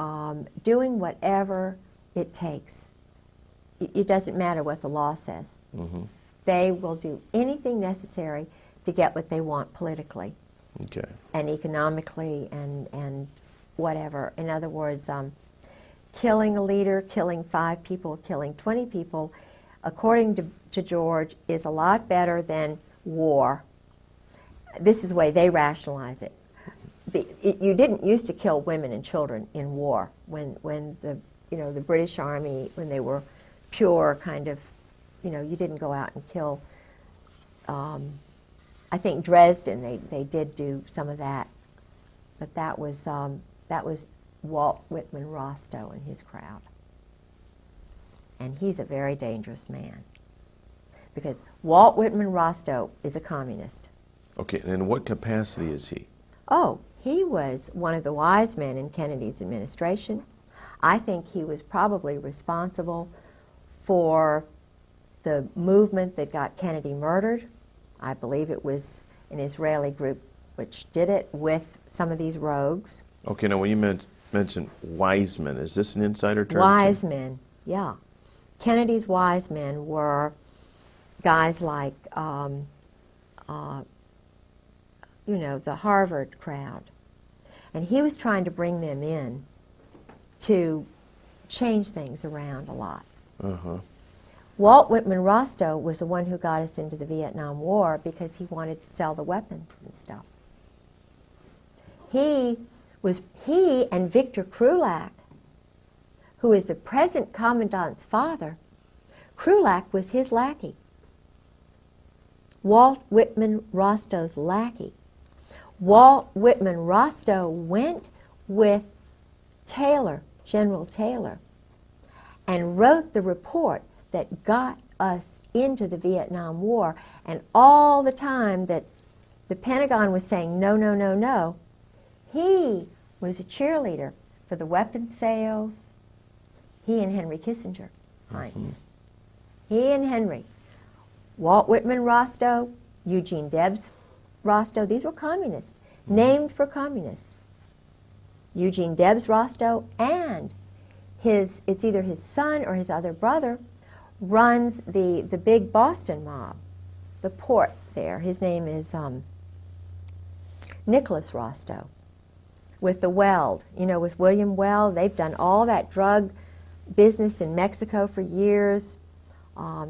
doing whatever it takes. It doesn't matter what the law says. They will do anything necessary to get what they want politically, and economically, and whatever. In other words, killing a leader, killing 5 people, killing 20 people, according to George, is a lot better than war. This is the way they rationalize it. You didn't used to kill women and children in war when the British Army, when they were pure kind of, you didn't go out and kill. I think Dresden, they did do some of that, but that was Walt Whitman Rostow and his crowd. And he's a very dangerous man, because Walt Whitman Rostow is a communist. Okay, and in what capacity is he? Oh, he was one of the wise men in Kennedy's administration. I think he was probably responsible for the movement that got Kennedy murdered. I believe it was an Israeli group which did it with some of these rogues. Okay, now when you mentioned wise men, is this an insider term? Wise men, yeah. Kennedy's wise men were guys like, the Harvard crowd. And he was trying to bring them in to change things around a lot. Walt Whitman Rostow was the one who got us into the Vietnam War because he wanted to sell the weapons and stuff. He and Victor Krulak, who is the present commandant's father, Krulak was his lackey. Walt Whitman Rostow's lackey. Walt Whitman Rostow went with Taylor, General Taylor, and wrote the report that got us into the Vietnam War. And all the time that the Pentagon was saying, no, no, no, no, he was a cheerleader for the weapons sales. He and Henry Kissinger, Heinz. He and Henry. Walt Whitman Rostow, Eugene Debs Rostow, these were communists, named for communists. Eugene Debs Rostow, and it's either his son or his other brother, runs the big Boston mob, the port there. His name is Nicholas Rostow, with the Weld, with William Weld. They've done all that drug business in Mexico for years.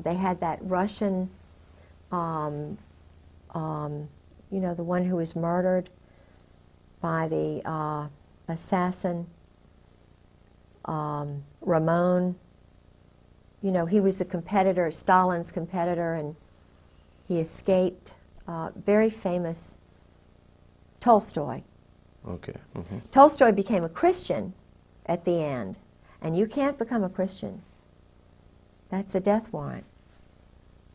They had that Russian, the one who was murdered by the assassin, Ramon. He was a competitor, Stalin's competitor, and he escaped. Very famous. Tolstoy. Okay. Mm-hmm. Tolstoy became a Christian at the end, and you can't become a Christian. That's a death warrant.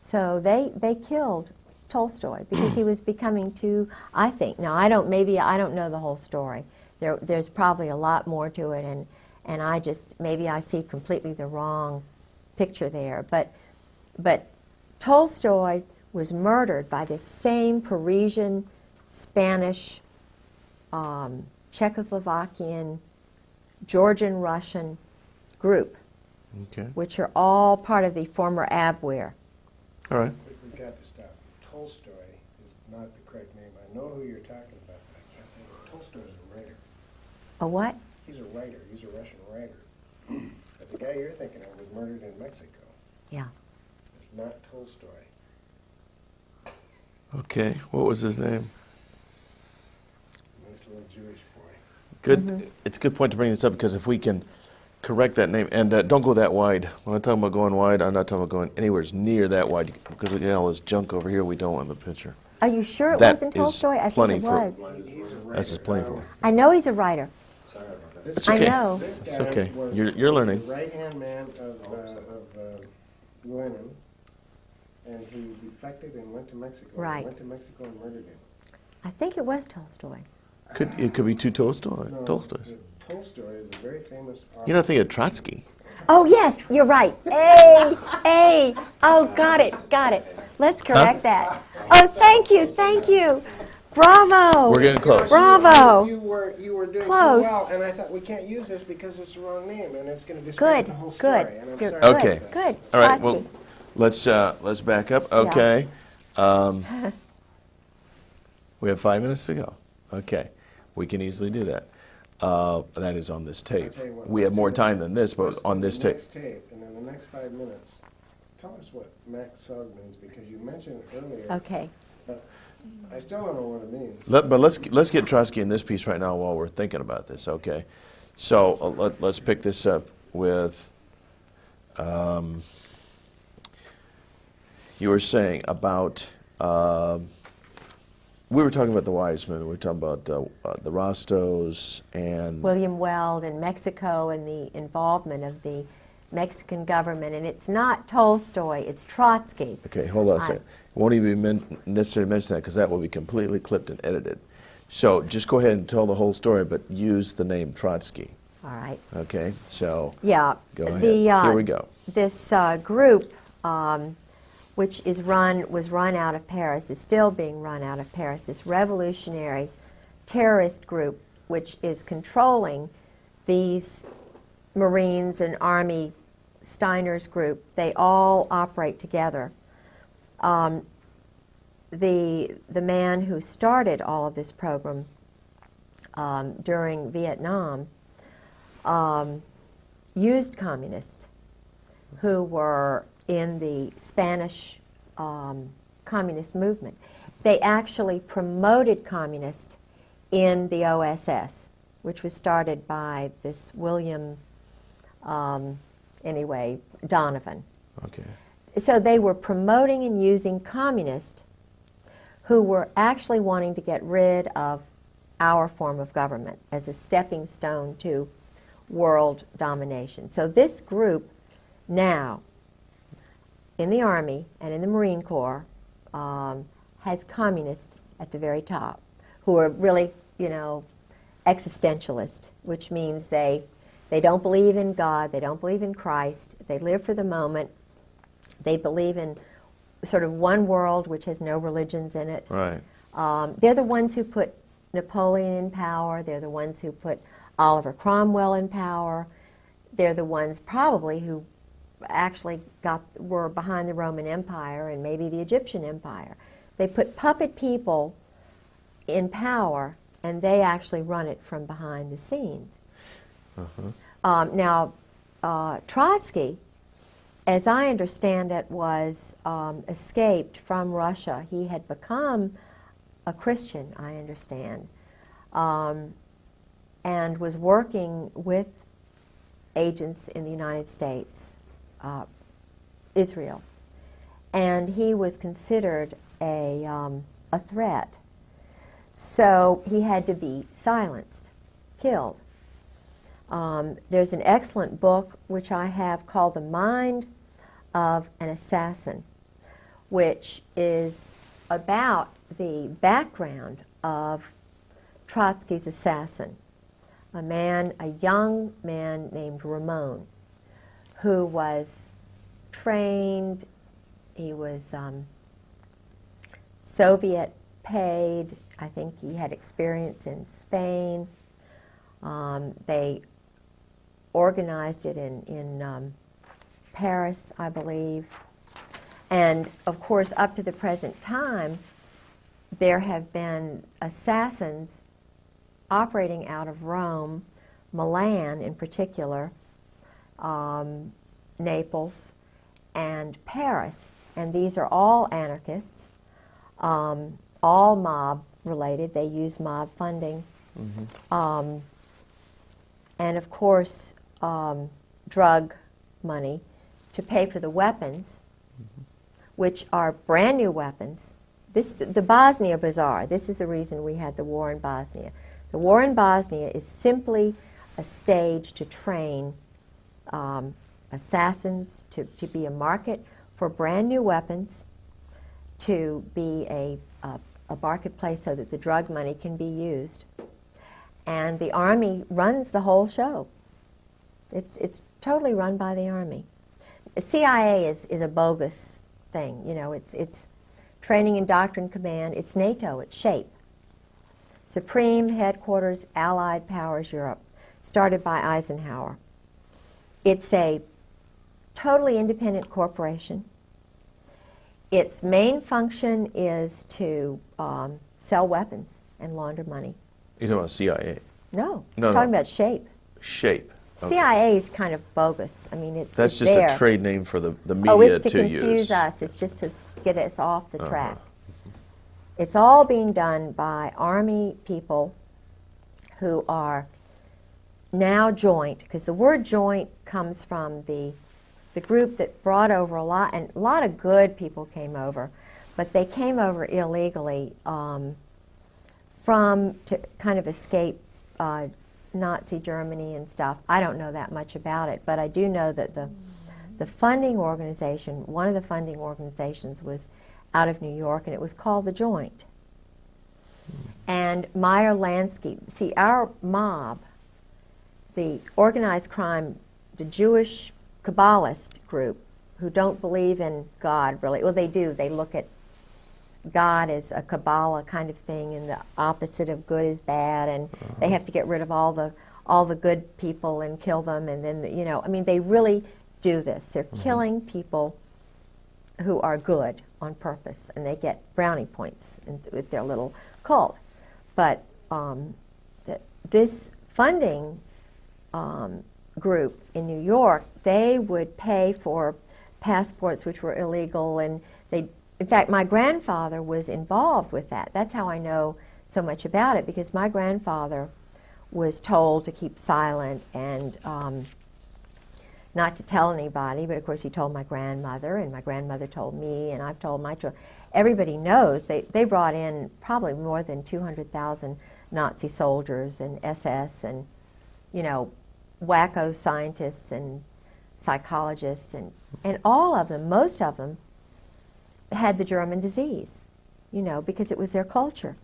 So they killed Tolstoy because he was becoming too, I think, now I don't know the whole story. There's probably a lot more to it, and maybe I see completely the wrong picture there. But Tolstoy was murdered by this same Parisian, Spanish, Czechoslovakian, Georgian, Russian group, Okay. which are all part of the former Abwehr. All right. We've got to stop. Tolstoy is not the correct name. I know who you're talking about, but I can't think of it. Tolstoy is a writer. A what? He's a writer. He's a Russian writer. But the guy you're thinking of was murdered in Mexico. Yeah. It's not Tolstoy. Okay. What was his name? Nice little Jewish boy. Good. Mm-hmm. It's a good point to bring this up because if we can correct that name, and don't go that wide. When I'm talking about going wide, I'm not talking about going anywhere near that wide because we got all this junk over here we don't want in the picture. Are you sure it That wasn't is Tolstoy? I think plenty it for- was. He's a writer. That's just plenty for. I know he's a writer. Sorry about that. This It's I okay. know. This It's guy okay. was You're learning. the right-hand man of Lenin, and he defected and went to Mexico. Right. He went to Mexico and murdered him. I think it was Tolstoy. It could be two Tolstoys. No, Tolstoys. Tolstoy is a very famous author. You're not thinking of Trotsky. Oh, yes, you're right. A. Oh, got it. Let's correct that. Oh, thank you. Bravo. We're getting close. Bravo. You were doing Close. so well, and I thought we can't use this because it's the wrong name, and it's going to discredit Good, the whole story. good. And I'm You're sorry good, Okay. about that. Good. All right. Trotsky. Well, let's back up. Okay. We have 5 minutes to go. Okay. We can easily do that. That is on this tape. I'll tell you what, We have more time than this, but on this tape. Next tape, and in the next 5 minutes, tell us what Max Sug means, because you mentioned it earlier, Okay. but I still don't know what it means. But let's get Trotsky in this piece right now while we're thinking about this. Okay. So let's pick this up with. You were saying about. We were talking about the wise men. We were talking about the Rostos and William Weld in Mexico and the involvement of the Mexican government. And it's not Tolstoy, it's Trotsky. Okay, hold on a second. Won't even necessarily mention that because that will be completely clipped and edited. So just go ahead and tell the whole story, but use the name Trotsky. All right. Okay, so Yeah. go ahead. Here we go. This group, which was run out of Paris, is still being run out of Paris, this revolutionary terrorist group, which is controlling these Marines and Army Steiner's group. They all operate together. The man who started all of this program during Vietnam used communists who were in the Spanish communist movement. They actually promoted communists in the OSS, which was started by this William, Donovan. Okay. So they were promoting and using communists who were actually wanting to get rid of our form of government as a stepping stone to world domination. So this group now in the Army and in the Marine Corps has communists at the very top who are really, existentialist, which means they don't believe in God, they don't believe in Christ, they live for the moment, they believe in sort of one world which has no religions in it. Right. They're the ones who put Napoleon in power, they're the ones who put Oliver Cromwell in power. They're the ones probably who actually were behind the Roman Empire and maybe the Egyptian Empire. They put puppet people in power, and they actually run it from behind the scenes. Now, Trotsky, as I understand it, was escaped from Russia. He had become a Christian, I understand, and was working with agents in the United States, Israel. And he was considered a threat. So he had to be silenced, killed. There's an excellent book which I have called The Mind of an Assassin, which is about the background of Trotsky's assassin, a young man named Ramon, who was trained, he was Soviet paid, I think he had experience in Spain. They organized it in Paris, I believe. And of course, up to the present time, there have been assassins operating out of Rome, Milan in particular, Naples, and Paris. And these are all anarchists, all mob related. They use mob funding. And of course, drug money to pay for the weapons, which are brand new weapons. The Bosnia Bazaar, this is the reason we had the war in Bosnia. The war in Bosnia is simply a stage to train assassins, to be a market for brand new weapons, to be a marketplace so that the drug money can be used. And the Army runs the whole show. It's totally run by the Army. The CIA is a bogus thing. You know, it's Training and Doctrine Command. It's NATO. It's SHAPE. Supreme Headquarters Allied Powers Europe, started by Eisenhower. It's a totally independent corporation. Its main function is to sell weapons and launder money. You're talking about CIA? No, No, I'm talking no. about SHAPE. SHAPE. Okay. CIA is kind of bogus. I mean, That's it's just there. a trade name for the media Oh, it's to to confuse use. us. It's just to get us off the track. It's all being done by Army people who are now joint, because the word joint comes from the group that brought over a lot, and a lot of good people came over, but they came over illegally to kind of escape Nazi Germany and stuff. I don't know that much about it, but I do know that the funding organization, one of the funding organizations was out of New York, and it was called the Joint. And Meyer Lansky, see, our mob, the organized crime, the Jewish Kabbalist group, who don't believe in God really, well, they do. They look at God as a Kabbalah kind of thing, and the opposite of good is bad, and they have to get rid of all the good people and kill them, and then you know, I mean, they really do this. They're killing people who are good on purpose, and they get brownie points with their little cult. But this funding group in New York, they would pay for passports which were illegal, and they. In fact, my grandfather was involved with that. That's how I know so much about it, because my grandfather was told to keep silent and not to tell anybody, but of course he told my grandmother, and my grandmother told me, and I've told my children. Everybody knows they brought in probably more than 200,000 Nazi soldiers and SS and, you know, wacko scientists and psychologists, and all of them, most of them, had the German disease, you know, because it was their culture.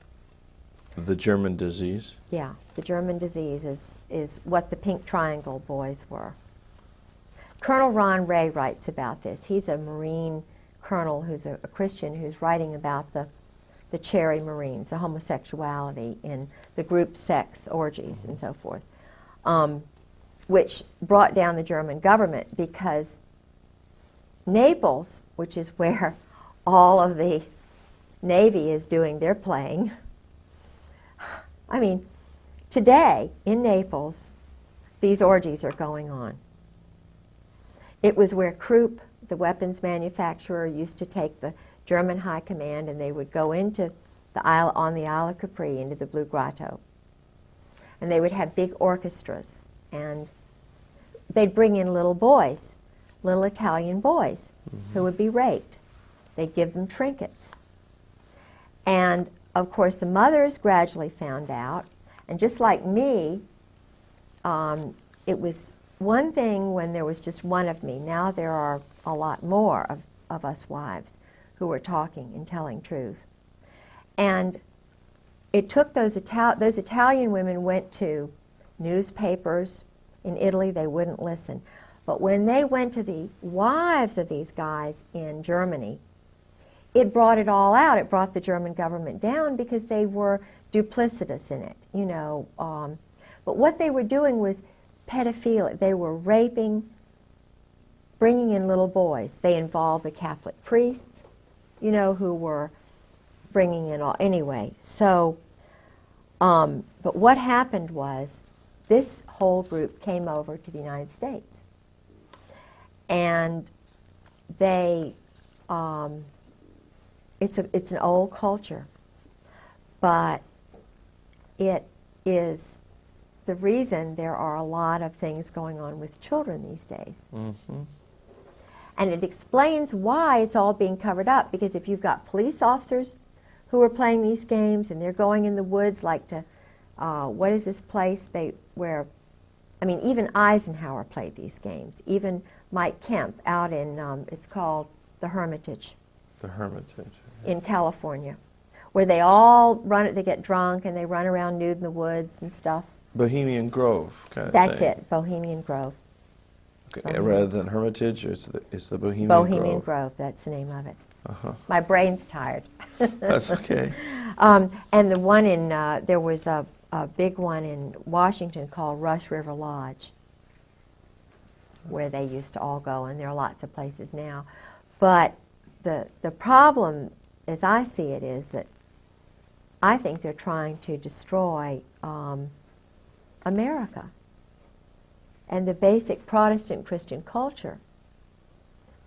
The German disease? Yeah, the German disease is what the Pink Triangle boys were. Colonel Ron Ray writes about this. He's a Marine colonel who's a Christian who's writing about the Cherry Marines, the homosexuality in the group sex orgies and so forth. which brought down the German government because Naples, which is where all of the Navy is doing their playing, I mean, today in Naples, these orgies are going on. It was where Krupp, the weapons manufacturer, used to take the German high command, and they would go into the Isle, on the Isle of Capri, into the Blue Grotto. And they would have big orchestras, and they'd bring in little boys, little Italian boys, who would be raped. They'd give them trinkets. And, of course, the mothers gradually found out, and just like me, it was one thing when there was just one of me. Now there are a lot more of us wives who are talking and telling truth. And it took those Italian women went to newspapers in Italy. They wouldn't listen. But when they went to the wives of these guys in Germany, it brought it all out. It brought the German government down because they were duplicitous in it, you know. But what they were doing was pedophilia. They were raping, bringing in little boys. They involved the Catholic priests, you know, who were bringing in all. Anyway, so, but what happened was this whole group came over to the United States. And they, it's an old culture, but it is the reason there are a lot of things going on with children these days. Mm-hmm. And it explains why it's all being covered up, because if you've got police officers who are playing these games and they're going in the woods like to, what is this place where, I mean, even Eisenhower played these games. Even Mike Kemp out in, it's called the Hermitage. The Hermitage. In California, where they all run, they get drunk and they run around nude in the woods and stuff. Bohemian Grove kind of That's thing. it, Bohemian Grove. Okay. Bohemian. Rather than Hermitage, it's the Bohemian Grove. Bohemian Grove, that's the name of it. Uh-huh. My brain's tired. That's okay. And the one in, there was a big one in Washington called Rush River Lodge, where they used to all go, and there are lots of places now. But the problem, as I see it, is that I think they're trying to destroy America and the basic Protestant Christian culture,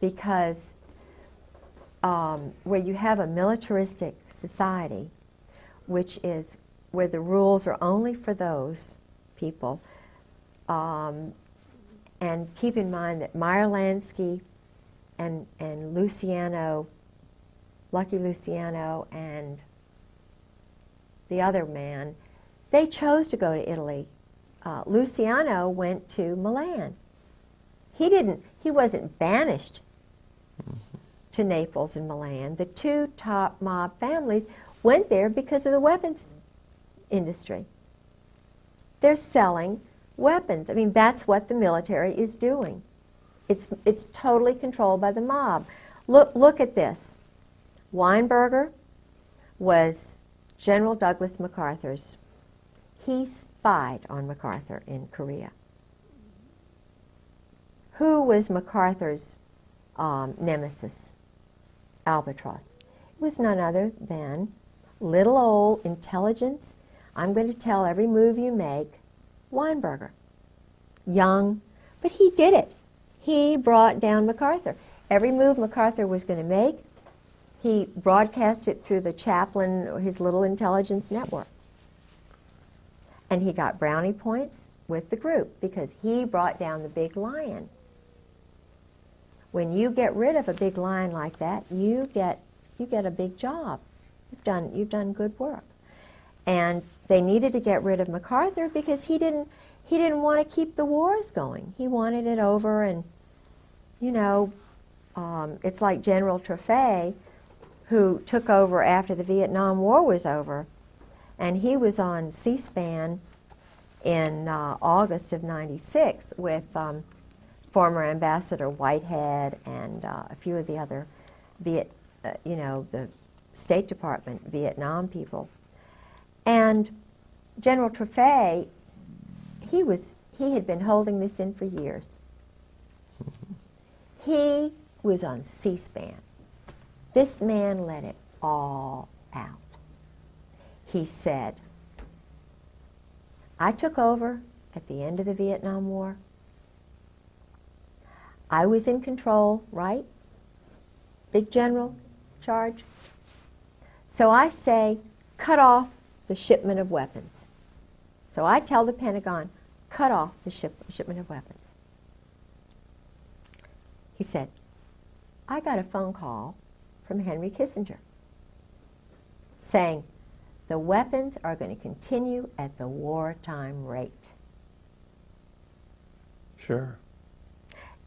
because where you have a militaristic society, which is where the rules are only for those people, and keep in mind that Meyer Lansky and Luciano, Lucky Luciano, and the other man, they chose to go to Italy. Luciano went to Milan. He wasn't banished to Naples and Milan. The two top mob families went there because of the weapons industry. They're selling weapons. I mean, that's what the military is doing. It's totally controlled by the mob. Look at this. Weinberger was General Douglas MacArthur's. He spied on MacArthur in Korea. Who was MacArthur's nemesis? Albatross. It was none other than little old intelligence. I'm going to tell every move you make. Weinberger. Young, but he did it. He brought down MacArthur. Every move MacArthur was going to make, he broadcast it through the chaplain, his little intelligence network. And he got brownie points with the group because he brought down the big lion. When you get rid of a big lion like that, you get a big job. You've done good work. And they needed to get rid of MacArthur because he didn't want to keep the wars going. He wanted it over, and you know, it's like General Trafficking, who took over after the Vietnam War was over, and he was on C-SPAN in August of '96 with former Ambassador Whitehead and a few of the other the State Department Vietnam people. And General Trafficking, he was he had been holding this in for years. He was on C-SPAN. This man let it all out. He said, I took over at the end of the Vietnam War. I was in control, right? Big general charge. So I say, cut off the shipment of weapons. So I tell the Pentagon, cut off the shipment of weapons. He said, I got a phone call from Henry Kissinger saying the weapons are going to continue at the wartime rate. Sure.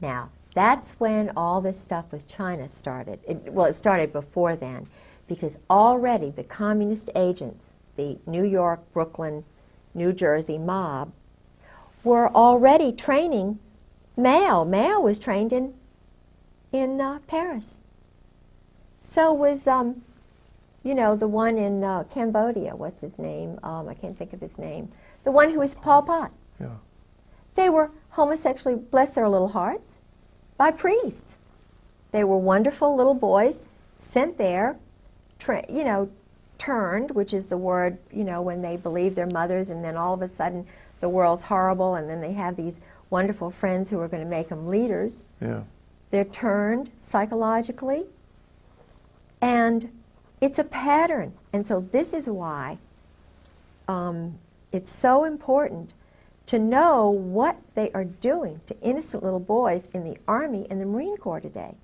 Now, that's when all this stuff with China started. It started before then, because already the communist agents, the New York, Brooklyn, New Jersey mob, were already training Mao. Mao was trained in Paris. So was, you know, the one in Cambodia. What's his name? I can't think of his name. The one who was Pol Pot. Yeah. They were homosexually, bless their little hearts, by priests. They were wonderful little boys sent there, you know, turned, which is the word, you know, when they believe their mothers, and then all of a sudden the world's horrible, and then they have these wonderful friends who are going to make them leaders. Yeah. They're turned psychologically, and it's a pattern. And so this is why it's so important to know what they are doing to innocent little boys in the Army and the Marine Corps today.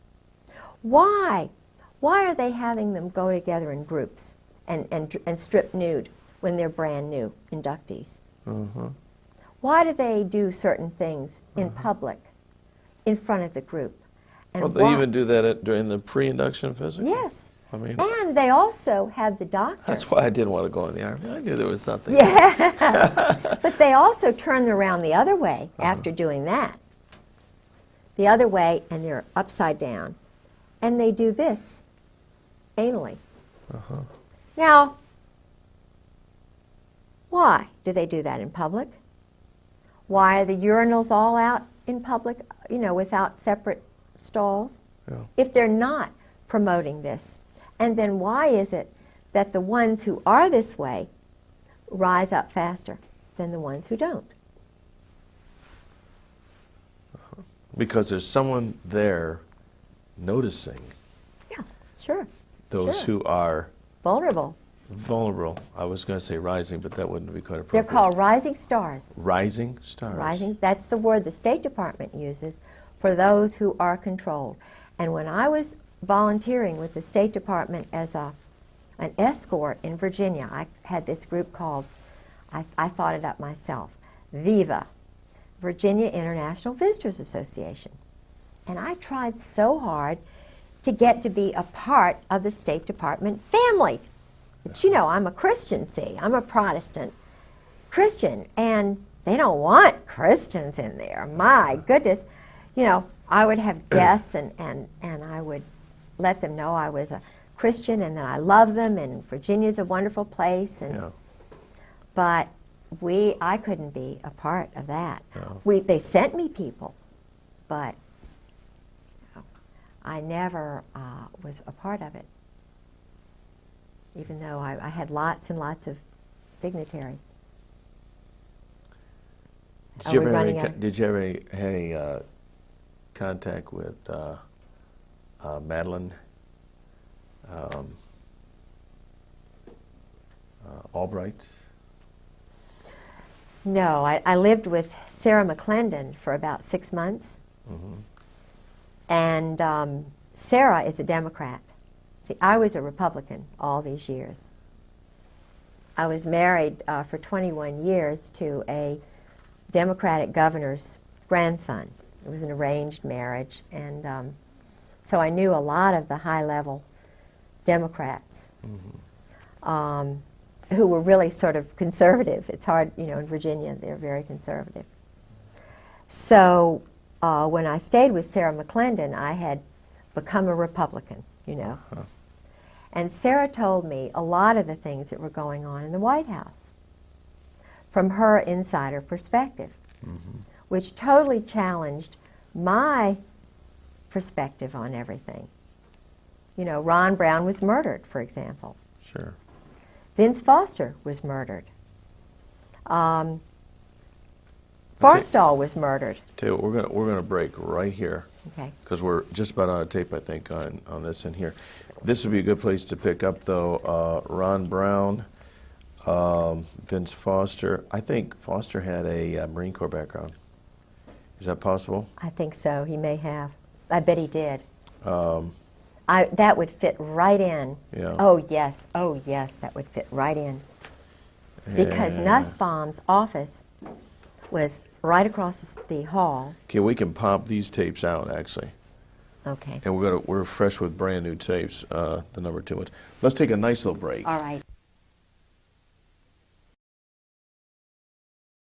Why? Why are they having them go together in groups and strip nude when they're brand new inductees? Uh-huh. Why do they do certain things in public, in front of the group? And Well, they why? even do that during the pre-induction physical? Yes. I mean, And they also had the doctor. that's why I didn't want to go in the Army. I knew there was something. Yeah. But they also turn around the other way after doing that. The other way, and they're upside down. And they do this anally. Now, why do they do that in public? Why are the urinals all out in public, you know, without separate stalls? Yeah. If they're not promoting this. And then why is it that the ones who are this way rise up faster than the ones who don't? Because there's someone there noticing Yeah, sure. those Sure. who are Vulnerable. vulnerable. I was going to say rising, but that wouldn't be quite They're appropriate. called rising stars. Rising stars. Rising, that's the word the State Department uses for those who are controlled. And when I was volunteering with the State Department as an escort in Virginia, I had this group called, I thought it up myself, VIVA, Virginia International Visitors Association. And I tried so hard to get to be a part of the State Department family. But you know, I'm a Christian, see, I'm a Protestant Christian, and they don't want Christians in there. My goodness. You know, I would have guests, and I would let them know I was a Christian and that I love them, and Virginia's a wonderful place. And Yeah. But I couldn't be a part of that. No. They sent me people, but I never was a part of it, even though I had lots and lots of dignitaries. Did you Are we ever running have out? did you ever have any contact with Madeline Albright? No, I lived with Sarah McClendon for about 6 months. And Sarah is a Democrat. See, I was a Republican all these years. I was married for 21 years to a Democratic governor's grandson. It was an arranged marriage, and so I knew a lot of the high-level Democrats who were really sort of conservative. It's hard, you know, in Virginia, they're very conservative. So when I stayed with Sarah McClendon, I had become a Republican, you know. And Sarah told me a lot of the things that were going on in the White House from her insider perspective. which totally challenged my perspective on everything. You know, Ron Brown was murdered, for example. Sure. Vince Foster was murdered. Forstall was murdered. Tell you what, we're gonna break right here. Okay. Because we're just about out of tape, I think, on this in here. This would be a good place to pick up, though. Ron Brown, Vince Foster. I think Foster had a Marine Corps background. Is that possible? I think so. He may have. I bet he did. That would fit right in. Yeah. Oh, yes. Oh, yes, that would fit right in. Because Nussbaum's office was right across the hall. Okay, we can pop these tapes out, actually. Okay. And we're fresh with brand new tapes, the number 2 ones. Let's take a nice little break. All right.